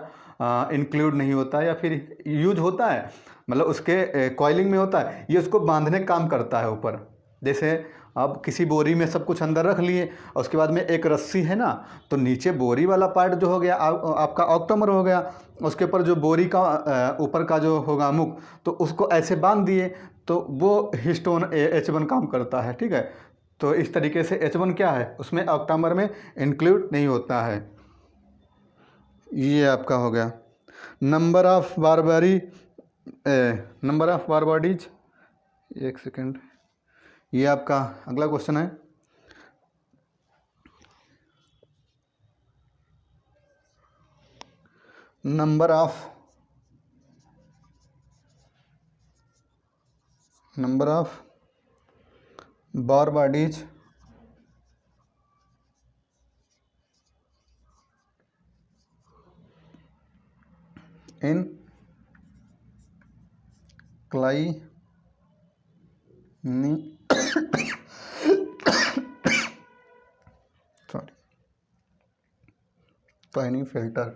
इंक्लूड नहीं होता है या फिर यूज होता है, मतलब उसके कॉइलिंग में होता है, ये उसको बांधने का काम करता है ऊपर। जैसे आप किसी बोरी में सब कुछ अंदर रख लिए और उसके बाद में एक रस्सी है ना, तो नीचे बोरी वाला पार्ट जो हो गया आपका ऑक्टोमर हो गया, उसके ऊपर जो बोरी का ऊपर का जो होगा मुख, तो उसको ऐसे बांध दिए, तो वो हिस्टोन H1 काम करता है, ठीक है। तो इस तरीके से H1 क्या है, उसमें ऑक्टोमर में इंक्लूड नहीं होता है। ये आपका हो गया नंबर ऑफ बारबॉडीज, एक सेकेंड, ये आपका अगला क्वेश्चन है। Number of Barr bodies in Klinefelter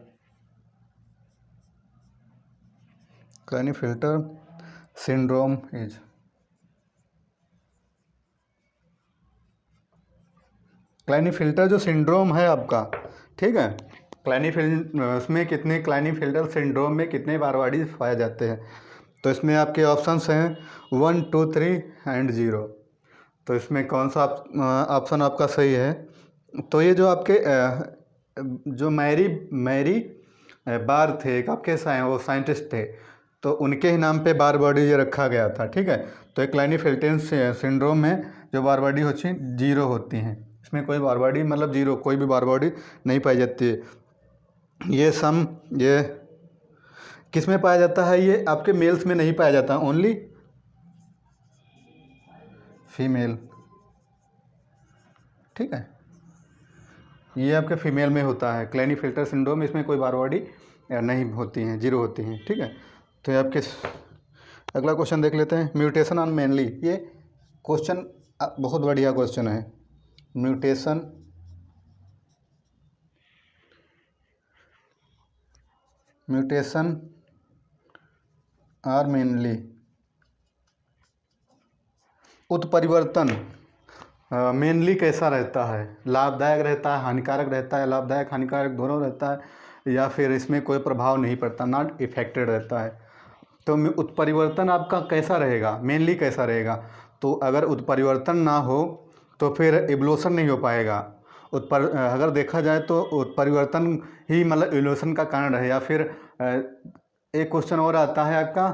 syndrome is, Klinefelter जो सिंड्रोम है आपका, ठीक है, उसमें कितने क्लाइनेफिल्टर सिंड्रोम में कितने मारवाड़ी पाए जाते हैं? तो इसमें आपके ऑप्शंस हैं 1, 2, 3 एंड 0। तो इसमें कौन सा ऑप्शन आपका सही है? तो ये जो आपके जो मैरी मैरी बार थे, एक आपके वो साइंटिस्ट थे, तो उनके ही नाम पे बार बॉडी ये रखा गया था, ठीक है। तो एक क्लाइनेफिल्टर सिंड्रोम में जो बार बॉडी होती हैं 0 होती हैं, इसमें कोई बार बॉडी मतलब 0, कोई भी बार बॉडी नहीं पाई जाती है। ये किस में पाया जाता है? ये आपके मेल्स में नहीं पाया जाता, ओनली फीमेल, ठीक है। ये आपके फीमेल में होता है क्लाइनेफिल्टर सिंड्रोम, इसमें कोई बार बॉडी नहीं होती हैं, 0 होती हैं, ठीक है। तो ये आपके अगला क्वेश्चन देख लेते हैं, म्यूटेशन ऑन मेनली। ये क्वेश्चन बहुत बढ़िया क्वेश्चन है। म्यूटेशन आर मेनली, उत्परिवर्तन मेनली कैसा रहता है? लाभदायक रहता है, हानिकारक रहता है, लाभदायक हानिकारक दोनों रहता है, या फिर इसमें कोई प्रभाव नहीं पड़ता, नॉट इफेक्टेड रहता है? तो उत्परिवर्तन आपका कैसा रहेगा, मेनली कैसा रहेगा? तो अगर उत्परिवर्तन ना हो तो फिर इवोल्यूशन नहीं हो पाएगा। अगर देखा जाए तो उत्परिवर्तन ही मतलब इवोल्यूशन का कारण है। या फिर एक क्वेश्चन और आता है आपका,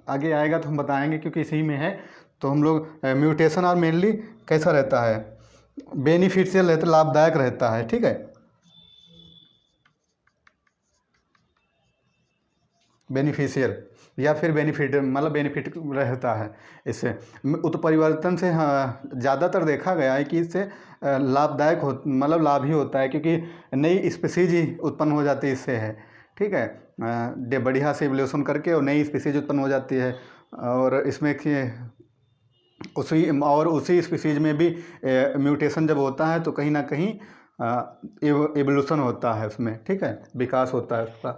आगे आएगा तो हम बताएंगे क्योंकि इसी में है। तो हम लोग म्यूटेशन और मेनली कैसा रहता है? बेनिफिशियल रहता है, लाभदायक रहता है, ठीक है। बेनिफिशियल या फिर बेनिफिट मतलब बेनिफिट रहता है इससे। उत्परिवर्तन से हाँ ज़्यादातर देखा गया है कि इससे लाभदायक हो मतलब लाभ ही होता है, क्योंकि नई स्पीसीज ही उत्पन्न हो जाती है इससे, है, ठीक है। बढ़िया से इवोल्यूशन करके और नई स्पीसीज उत्पन्न हो जाती है, और इसमें उसी स्पीसीज में भी म्यूटेशन जब होता है तो कहीं ना कहीं इवोल्यूशन होता है उसमें, ठीक है, विकास होता है उसका।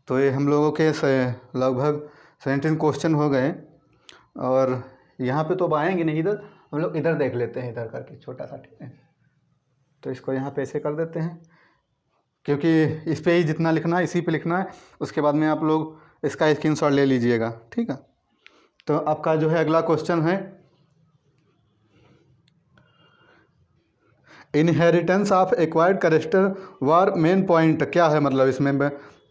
तो ये हम लोगों के लगभग 17 क्वेश्चन हो गए, और यहाँ पे तो अब आएंगे नहीं, इधर हम लोग इधर देख लेते हैं, इधर करके छोटा सा, ठीक है। तो इसको यहाँ पे ऐसे कर देते हैं, क्योंकि इस पे ही जितना लिखना है इसी पे लिखना है, उसके बाद में आप लोग इसका स्क्रीनशॉट ले लीजिएगा, ठीक है। तो आपका जो है अगला क्वेश्चन है, inheritance of acquired character war main point क्या है? मतलब इसमें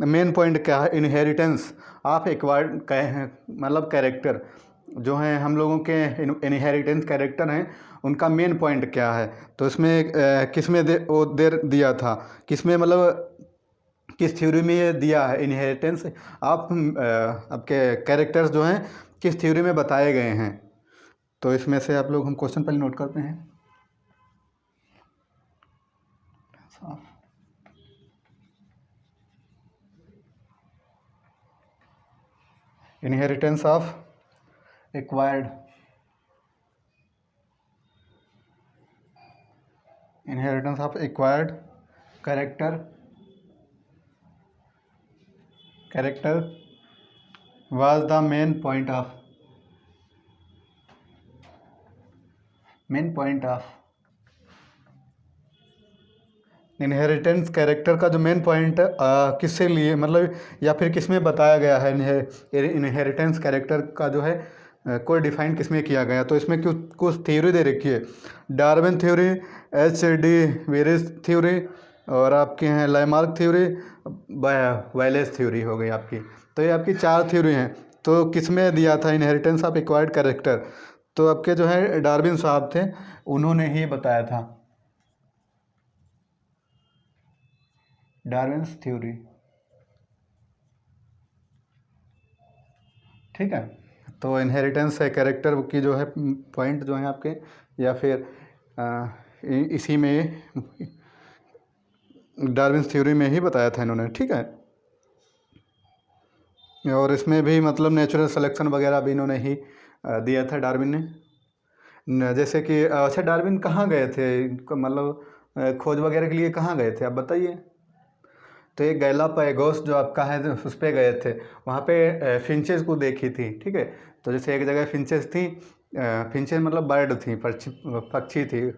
मेन पॉइंट क्या है? इनहेरिटेंस ऑफ एक्वायर्ड मतलब कैरेक्टर जो हैं हम लोगों के इनहेरिटेंस कैरेक्टर हैं, उनका मेन पॉइंट क्या है? तो इसमें किस में दिया था, किस में मतलब किस थ्योरी में ये दिया है? इनहेरिटेंस ऑफ आपके कैरेक्टर्स जो हैं किस थ्योरी में बताए गए हैं? तो इसमें से आप लोग हम क्वेश्चन पहले नोट करते हैं। Inheritance of acquired character was the main point of inheritance character का जो मेन पॉइंट किससे लिए मतलब या फिर किस में बताया गया है? इनहेरिटेंस कैरेक्टर का जो है कोई डिफाइन किस में किया गया? तो इसमें कुछ थ्योरी दे रखी है, डार्विन थ्योरी, H.D. वेरेस थ्योरी, और आपके हैं लामार्क थ्योरी, वेलेस थ्योरी हो गई आपकी। तो ये आपकी 4 थ्योरी हैं। तो किस में दिया था इनहेरिटेंस ऑफ एक्वायर्ड कैरेक्टर? तो आपके जो है डार्विन साहब थे, उन्होंने ही बताया था, डार्विन्स थ्योरी, ठीक है। तो इनहेरिटेंस है कैरेक्टर की जो है पॉइंट जो है आपके, या फिर इसी में डार्विन्स थ्योरी में ही बताया था इन्होंने, ठीक है। और इसमें भी मतलब नेचुरल सिलेक्शन वगैरह भी इन्होंने ही दिया था डार्विन ने। जैसे कि अच्छा, डार्विन कहाँ गए थे मतलब खोज वगैरह के लिए कहाँ गए थे आप बताइए? तो ये गैलापागोस जो आपका है उस पर गए थे, वहाँ पे फिंचेस को देखी थी, ठीक है। तो जैसे एक जगह फिंचेस थी, फिंचेस मतलब बर्ड थी, पक्षी थी।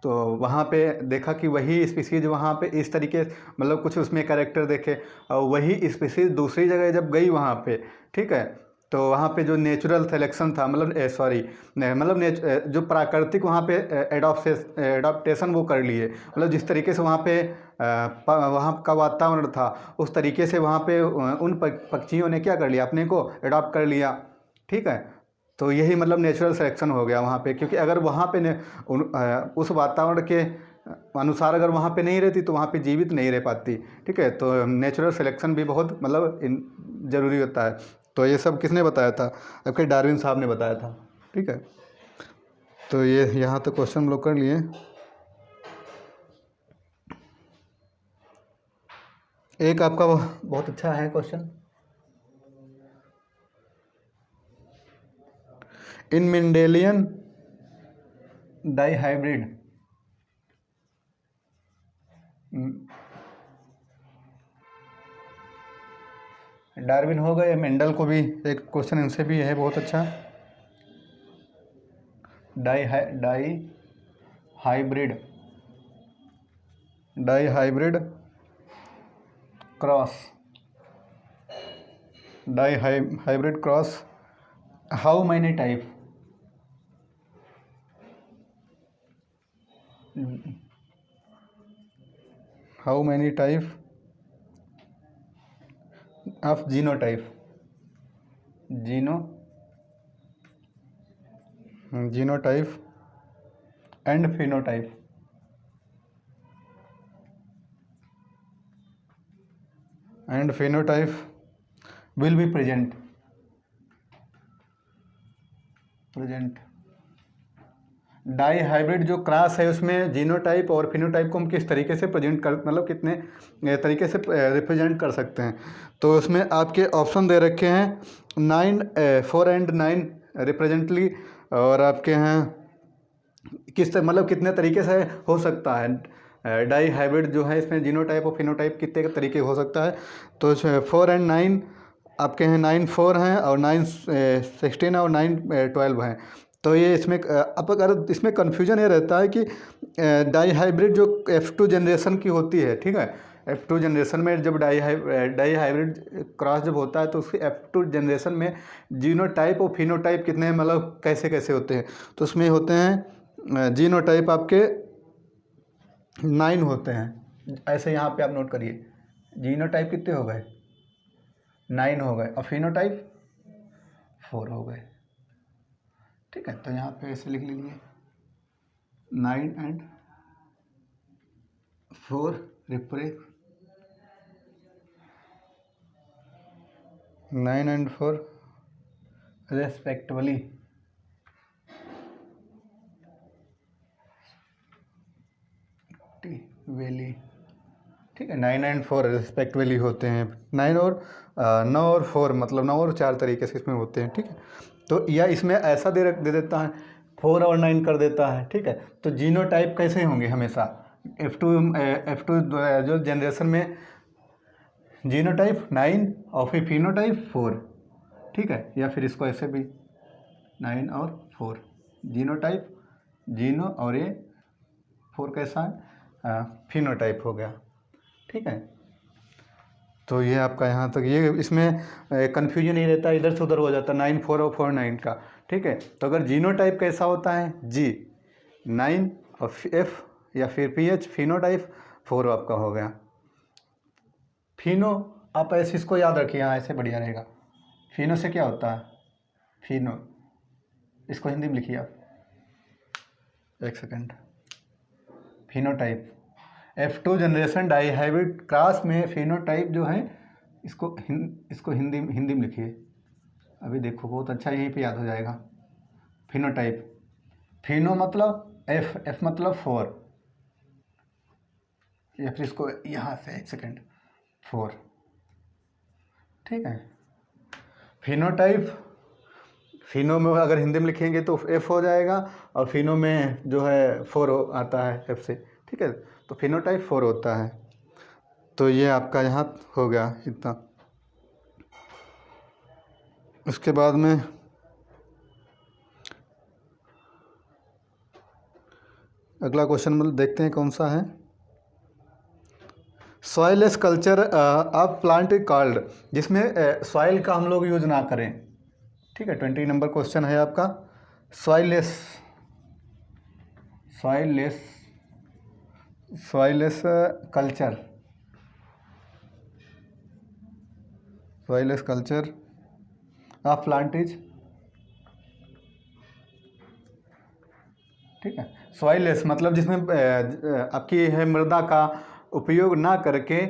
तो वहाँ पे देखा कि वही स्पीसीज वहाँ पे इस तरीके मतलब कुछ उसमें कैरेक्टर देखे, और वही स्पीसीज दूसरी जगह जब गई वहाँ पे, ठीक है, तो वहाँ पे जो नेचुरल सिलेक्शन था, मतलब सॉरी मतलब जो प्राकृतिक वहाँ पे एडॉप्टेशन वो कर लिए, मतलब जिस तरीके से वहाँ पे वहाँ का वातावरण था उस तरीके से वहाँ पे उन पक्षियों ने क्या कर लिया, अपने को एडॉप्ट कर लिया, ठीक है। तो यही मतलब नेचुरल सिलेक्शन हो गया वहाँ पे, क्योंकि अगर वहाँ पे उस वातावरण के अनुसार अगर वहाँ पे नहीं रहती तो वहाँ पे जीवित नहीं रह पाती, ठीक है। तो नेचुरल सिलेक्शन भी बहुत मतलब ज़रूरी होता है। तो ये सब किसने बताया था? आपके डार्विन साहब ने बताया था, ठीक है। तो ये यहाँ तो क्वेश्चन हम लोग कर लिए। एक आपका बहुत अच्छा है क्वेश्चन, इन मेंडेलियन डाइहाइब्रिड, डार्विन हो गए, मेंडल को भी एक क्वेश्चन इनसे भी है बहुत अच्छा, dihybrid cross, hybrid cross, how many type, how many type of genotype, genotype and phenotype, will be present dihybrid जो क्रॉस है उसमें जीनोटाइप और फिनोटाइप को हम किस तरीके से प्रेजेंट कर, मतलब कितने तरीके से रिप्रेजेंट कर सकते हैं। तो उसमें आपके ऑप्शन दे रखे हैं 4 and 9 रिप्रेजेंटली, और आपके हैं मतलब कितने तरीके से हो सकता है डाई हाइब्रिड जो है, इसमें जीनोटाइप और फिनोटाइप कितने तरीके हो सकता है। तो 4 and 9 आपके हैं, 9 4 हैं और 9 16 और 9 12 हैं। तो ये इसमें अब अगर इसमें कन्फ्यूजन ये रहता है कि डाई हाइब्रिड जो F2 जनरेशन की होती है, ठीक है, F2 जनरेशन में जब डाई हाइब्रिड क्रॉस जब होता है तो उसके F2 जनरेशन में जीनोटाइप और फिनोटाइप कितने मतलब कैसे कैसे होते हैं। तो उसमें होते हैं जीनोटाइप आपके 9 होते हैं, ऐसे यहाँ पे आप नोट करिए, जीनोटाइप कितने हो गए, 9 हो गए, और फिनोटाइप 4 हो गए, ठीक है। तो यहाँ पे ऐसे लिख लीजिए 9 and 4 9 and 4 रेस्पेक्टिवली, वैली, ठीक है, 9 and 4 रेस्पेक्टिवली होते हैं। 9 और 9 और 4 मतलब 9 और 4 तरीके से इसमें होते हैं, ठीक है। तो या इसमें ऐसा दे देता है 4 और 9 कर देता है, ठीक है। तो जीनोटाइप कैसे होंगे हमेशा, F2 जो जनरेशन में जीनोटाइप 9 और फिर फिनोटाइप 4, ठीक है। या फिर इसको ऐसे भी 9 और 4 जीनोटाइप, जीनो और ये 4 कैसा है, फिनोटाइप हो गया, ठीक है। तो ये आपका यहाँ तक ये इसमें कन्फ्यूजन नहीं रहता, इधर से उधर हो जाता 9 4 और 4 9 का, ठीक है। तो अगर जीनोटाइप कैसा होता है, जी 9 और F या फिर PH, फिनोटाइप 4 आपका हो गया। फिनो आप ऐसे इसको याद रखिए, हाँ ऐसे बढ़िया रहेगा। फिनो से क्या होता है, फिनो, इसको हिंदी में लिखिए आप, एक second, phenotype F2 generation dihybrid cross में फिनोटाइप जो है, इसको हिंदी में लिखिए, अभी देखो बहुत अच्छा यहीं पे याद हो जाएगा। फिनोटाइप, फिनो मतलब F मतलब 4, या फिर इसको यहाँ से एक सेकेंड 4, ठीक है। फिनोटाइप, फिनो में अगर हिंदी में लिखेंगे तो F हो जाएगा, और फिनो में जो है 4 आता है F से, ठीक है। तो फिनोटाइप 4 होता है। तो ये आपका यहाँ हो गया इतना। उसके बाद में अगला क्वेश्चन मतलब देखते हैं कौन सा है। Soilless culture of plant called, जिसमें सॉइल का हम लोग यूज ना करें। ठीक है, 20 नंबर क्वेश्चन है आपका। Soilless soilless soilless culture soilless culture of plant is, ठीक है। सॉइलेस मतलब जिसमें आपकी है मृदा का उपयोग ना करके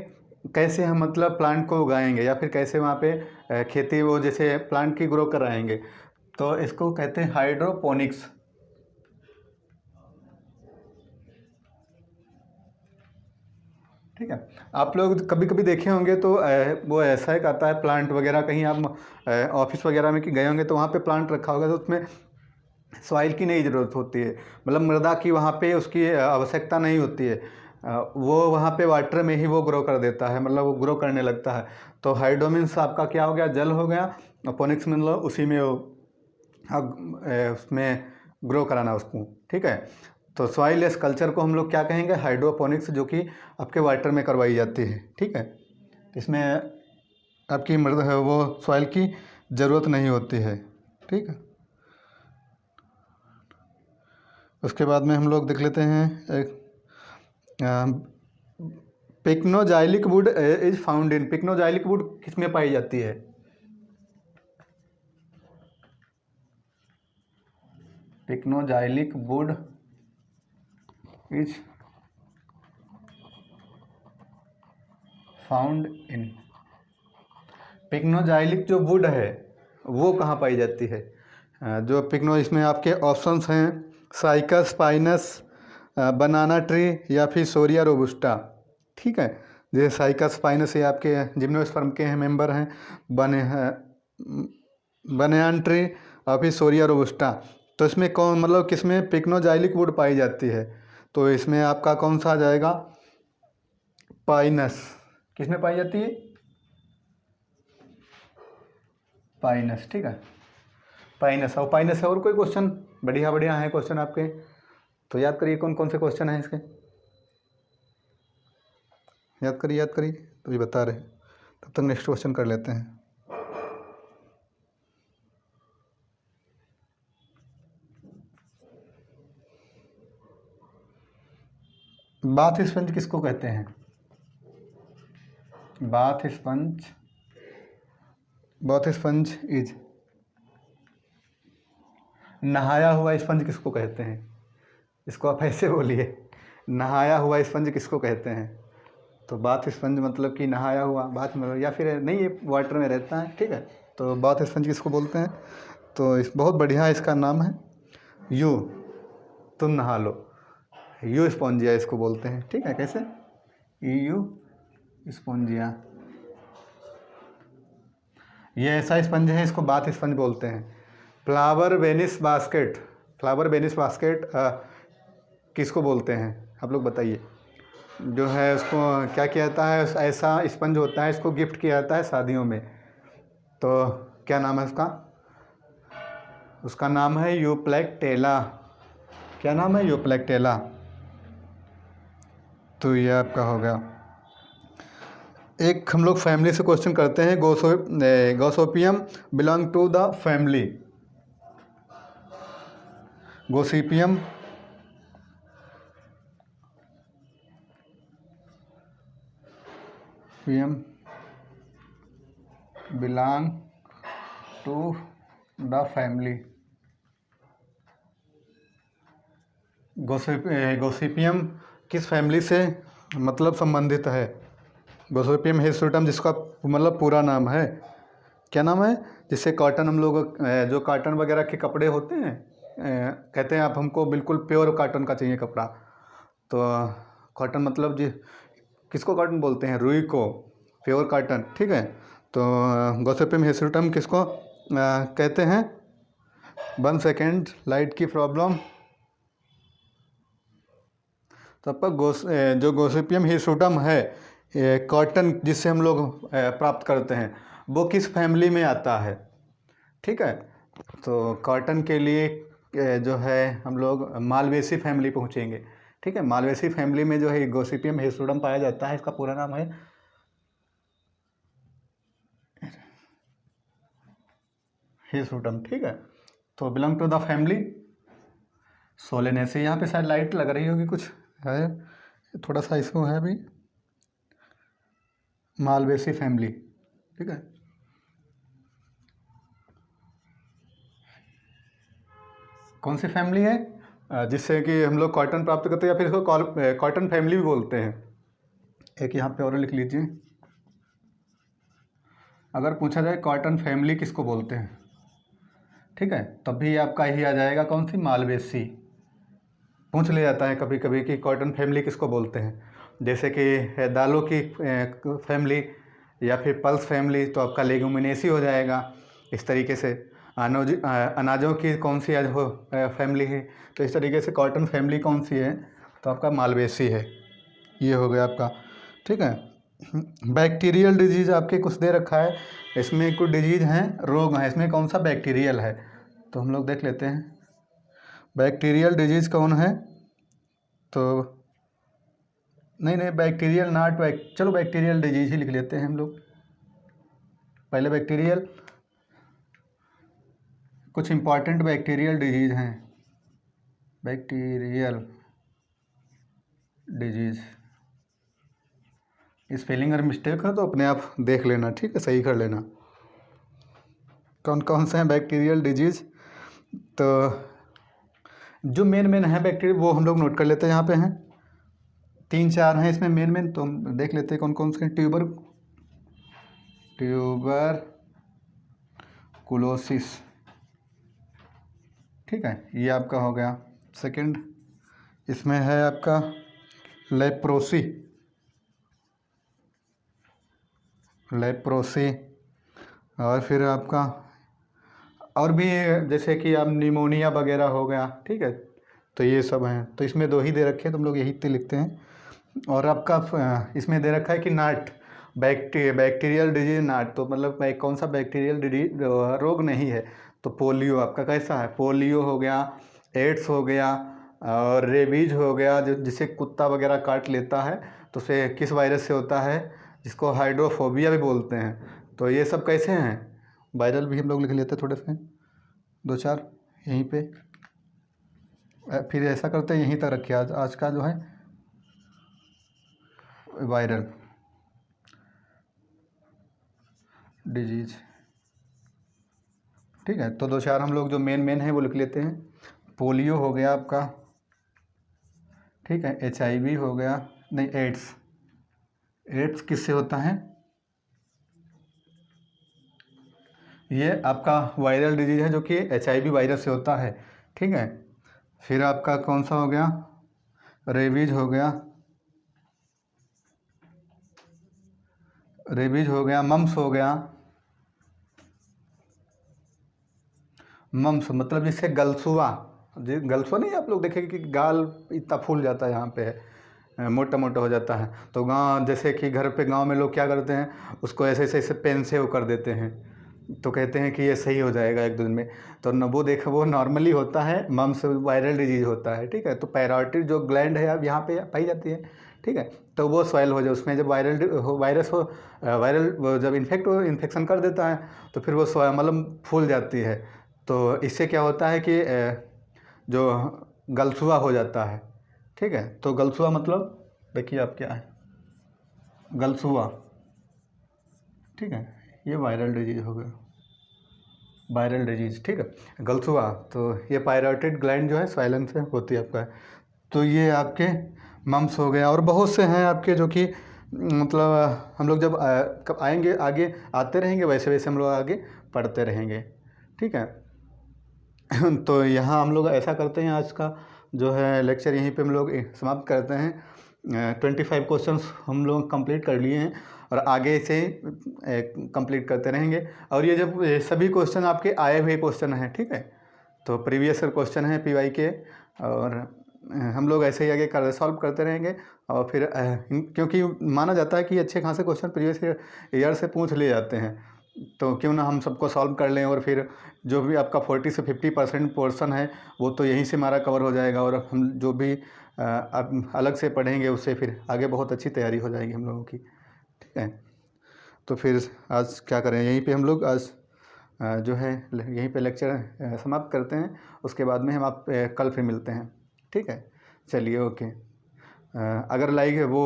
कैसे हम मतलब प्लांट को उगाएंगे या फिर कैसे वहाँ पे खेती वो जैसे प्लांट की ग्रो कराएंगे, तो इसको कहते हैं हाइड्रोपोनिक्स। ठीक है, आप लोग कभी कभी देखे होंगे तो वो ऐसा एक आता है प्लांट वगैरह, कहीं आप ऑफिस वगैरह में कि गए होंगे तो वहाँ पे प्लांट रखा होगा तो उसमें सॉइल की नहीं ज़रूरत होती है, मतलब मृदा की वहाँ पे उसकी आवश्यकता नहीं होती है। वो वहाँ पे वाटर में ही वो ग्रो कर देता है, मतलब वो ग्रो करने लगता है। तो हाइड्रोमिन्स आपका क्या हो गया, जल हो गया, और पोनिक्स मतलब उसी में वो उसमें ग्रो कराना उसको। ठीक है, तो सॉइलेस कल्चर को हम लोग क्या कहेंगे, हाइड्रोपोनिक्स, जो कि आपके वाटर में करवाई जाती है। ठीक है, इसमें आपकी मृदा है वो सॉइल की ज़रूरत नहीं होती है। ठीक है, उसके बाद में हम लोग देख लेते हैं एक pycnoxylic wood is found in, pycnoxylic wood किस में पाई जाती है? Pycnoxylic wood is found in, pycnoxylic जो वुड है वो कहाँ पाई जाती है? जो पिक्नो, इसमें आपके ऑप्शंस हैं साइकस, पाइनस, बनाना ट्री या फिर सोरिया रोबुस्टा। ठीक है, जैसे साइकस, पाइनस ये आपके जिम्नोस्पर्म के हैं मेंबर हैं, बनेयान ट्री और फिर सोरिया रोबुस्टा। तो इसमें कौन मतलब किस में पिक्नोजाइलिक वुड पाई जाती है? तो इसमें आपका कौन सा आ जाएगा, पाइनस। किस में पाई जाती है? पाइनस। ठीक है, पाइनस। और पाइनस है और कोई क्वेश्चन बढ़िया बढ़िया है क्वेश्चन आपके, तो याद करिए कौन कौन से क्वेश्चन हैं इसके, याद करिए तो ये बता रहे, तब तक नेक्स्ट क्वेश्चन कर लेते हैं। बाथ स्पंज किसको कहते हैं? बाथ स्पंज इज, नहाया हुआ स्पंज किसको कहते हैं? इसको आप ऐसे बोलिए, नहाया हुआ स्पंज किसको कहते हैं? तो बाथ स्पंज मतलब कि नहाया हुआ, बाथ में, या फिर नहीं ये वाटर में रहता है। ठीक है, तो बाथ स्पंज किसको बोलते हैं? तो इस बहुत बढ़िया इसका नाम है यू, तुम नहा लो, यू स्पॉन्जिया इसको बोलते हैं। ठीक है, कैसे? यू स्पॉन्जिया, ये ऐसा स्पंज है, इसको बाथ स्पंज बोलते हैं। फ्लावर वेनिस बास्केट किसको बोलते हैं आप लोग बताइए? जो है उसको क्या किया जाता है, ऐसा स्पंज होता है, इसको गिफ्ट किया जाता है शादियों में, तो क्या नाम है उसका? उसका नाम है यूप्लेक्टेला। क्या नाम है? यूप्लेक्टेला। तो ये आपका हो गया। एक हम लोग फैमिली से क्वेश्चन करते हैं, gossypium belong to the family, gossypium belong to the family, gossypium किस फैमिली से मतलब संबंधित है? गॉसिपियम हिर्सुटम, जिसका मतलब पूरा नाम है, क्या नाम है? जिससे कॉटन हम लोग जो कॉटन वगैरह के कपड़े होते हैं, कहते हैं आप हमको बिल्कुल प्योर कॉटन का चाहिए कपड़ा, तो कॉटन मतलब जी किसको कॉटन बोलते हैं? रुई को, प्योर कॉटन। ठीक है, तो गॉसिपियम हिर्सुटम किसको कहते हैं? 1 सेकेंड, लाइट की प्रॉब्लम। तो आपका जो गॉसिपियम हिर्सुटम है, कॉटन जिससे हम लोग प्राप्त करते हैं, वो किस फैमिली में आता है? ठीक है, तो कॉटन के लिए जो है हम लोग मालवेसी फैमिली पहुँचेंगे। ठीक है। मालवेसी फैमिली में जो है गोसिपियम हिस्टोडम पाया जाता है, इसका पूरा नाम है हिस्टोडम, ठीक है। तो belong to the family solanaceae. यहाँ पे शायद लाइट लग रही होगी, कुछ है थोड़ा सा इशू है अभी। मालवेसी फैमिली, ठीक है। कौन सी फैमिली है? जिससे कि हम लोग कॉटन प्राप्त करते हैं, या फिर इसको कॉटन फैमिली भी बोलते हैं। एक यहाँ पे और लिख लीजिए, अगर पूछा जाए कॉटन फैमिली किसको बोलते हैं, ठीक है, तब भी आपका यही आ जाएगा, कौन सी? मालवेसी। पूछ लिया जाता है कभी कभी कि कॉटन फैमिली किसको बोलते हैं, जैसे कि दालों की फैमिली या फिर पल्स फैमिली, तो आपका लेगुमिनेसी हो जाएगा। इस तरीके से अनाजों की कौन सी आज हो फैमिली है, तो इस तरीके से कॉटन फैमिली कौन सी है, तो आपका मालवेसी है। ये हो गया आपका, ठीक है। बैक्टीरियल डिजीज़ आपके कुछ दे रखा है, इसमें कुछ डिजीज़ हैं, रोग हैं, इसमें कौन सा बैक्टीरियल है, तो हम लोग देख लेते हैं बैक्टीरियल डिजीज़ कौन है। तो नहीं बैक्टीरियल नॉट चलो बैक्टीरियल डिजीज़ ही लिख लेते हैं हम लोग पहले। बैक्टीरियल कुछ इंपॉर्टेंट बैक्टीरियल डिजीज़ हैं, बैक्टीरियल डिजीज़। स्पेलिंग अगर मिस्टेक हो तो अपने आप देख लेना, ठीक है, सही कर लेना कौन कौन से हैं बैक्टीरियल डिजीज़। तो जो मेन है बैक्टीरिया वो हम लोग नोट कर लेते हैं, यहाँ पे हैं 3-4 हैं इसमें मेन, तो हम देख लेते हैं कौन कौन से हैं। ट्यूबर कुलोसिस, ठीक है, ये आपका हो गया। सेकंड इसमें है आपका लेप्रोसी, और फिर आपका और भी जैसे कि आप निमोनिया वगैरह हो गया, ठीक है, तो ये सब हैं। तो इसमें 2 ही दे रखे हैं, तो हम लोग यही लिखते हैं। और आपका इसमें दे रखा है कि नाट बैक्टीरियल डिजीज नाट, तो मतलब कौन सा बैक्टीरियल डिजीज रोग नहीं है, तो पोलियो आपका कैसा है, पोलियो हो गया, एड्स हो गया, और रेबीज हो गया, जो जिसे कुत्ता वगैरह काट लेता है, तो उसे किस वायरस से होता है, जिसको हाइड्रोफोबिया भी बोलते हैं। तो ये सब कैसे हैं, वायरल भी हम लोग लिख लेते हैं थोड़े से 2-4 यहीं पे। फिर ऐसा करते हैं यहीं तक रखिए आज का जो है वायरल डिजीज, ठीक है। तो 2-4 हम लोग जो मेन है वो लिख लेते हैं। पोलियो हो गया आपका, ठीक है, HIV हो गया, नहीं एड्स किससे होता है, ये आपका वायरल डिजीज है जो कि HIV वायरस से होता है, ठीक है। फिर आपका कौन सा हो गया, रेबीज हो गया, मम्स हो गया। मम्स मतलब जिससे गलसुआ नहीं, आप लोग देखेंगे कि गाल इतना फूल जाता है, यहाँ पे मोटा मोटा हो जाता है, तो गांव जैसे कि घर पे गांव में लोग क्या करते हैं, उसको ऐसे पेन से वो कर देते हैं, तो कहते हैं कि ये सही हो जाएगा 1-2 दिन में। तो न वो नॉर्मली होता है, मम्स वायरल डिजीज होता है, ठीक है। तो पैराटिड जो ग्लैंड है अब यहाँ पे पाई जाती है, ठीक है, तो वो सॉइल हो जाए, उसमें जब वायरल जब इन्फेक्शन कर देता है, तो फिर वो मतलब फूल जाती है। तो इससे क्या होता है कि जो गलसुआ हो जाता है, ठीक है। तो गलसुआ मतलब देखिए आप क्या है, गलसुआ, ठीक है, ये वायरल डिजीज हो गया, वायरल डिजीज, ठीक है, गलसुआ। तो ये पायरोटिड ग्लैंड जो है स्वाइलन से होती है आपका। तो ये आपके मम्स हो गया, और बहुत से हैं आपके जो कि मतलब हम लोग जब कब आएंगे आगे आते रहेंगे, वैसे वैसे हम लोग आगे पढ़ते रहेंगे, ठीक है। तो यहाँ हम लोग ऐसा करते हैं, आज का जो है लेक्चर यहीं पे हम लोग समाप्त करते हैं। 25 क्वेश्चंस हम लोग कंप्लीट कर लिए हैं, और आगे से कंप्लीट करते रहेंगे। और ये जब सभी क्वेश्चन आपके आए हुए क्वेश्चन हैं, ठीक है, तो प्रीवियस क्वेश्चन है PY के, और हम लोग ऐसे ही आगे सॉल्व करते रहेंगे। और फिर क्योंकि माना जाता है कि अच्छे खासे क्वेश्चन प्रीवियस ईयर से पूछ लिए जाते हैं, तो क्यों ना हम सबको सॉल्व कर लें, और फिर जो भी आपका 40 से 50% पोर्शन है वो तो यहीं से हमारा कवर हो जाएगा, और हम जो भी अब अलग से पढ़ेंगे उससे फिर आगे बहुत अच्छी तैयारी हो जाएगी हम लोगों की। ठीक है, तो फिर आज क्या करें, यहीं पे हम लोग आज जो है यहीं पे लेक्चर समाप्त करते हैं। उसके बाद में हम आप कल फिर मिलते हैं। ठीक है, चलिए ओके। अगर लाइक वो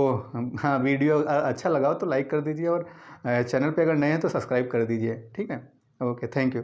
हाँ वीडियो अच्छा लगा हो तो लाइक कर दीजिए, और चैनल पे अगर नए हैं तो सब्सक्राइब कर दीजिए। ठीक है, ओके, थैंक यू।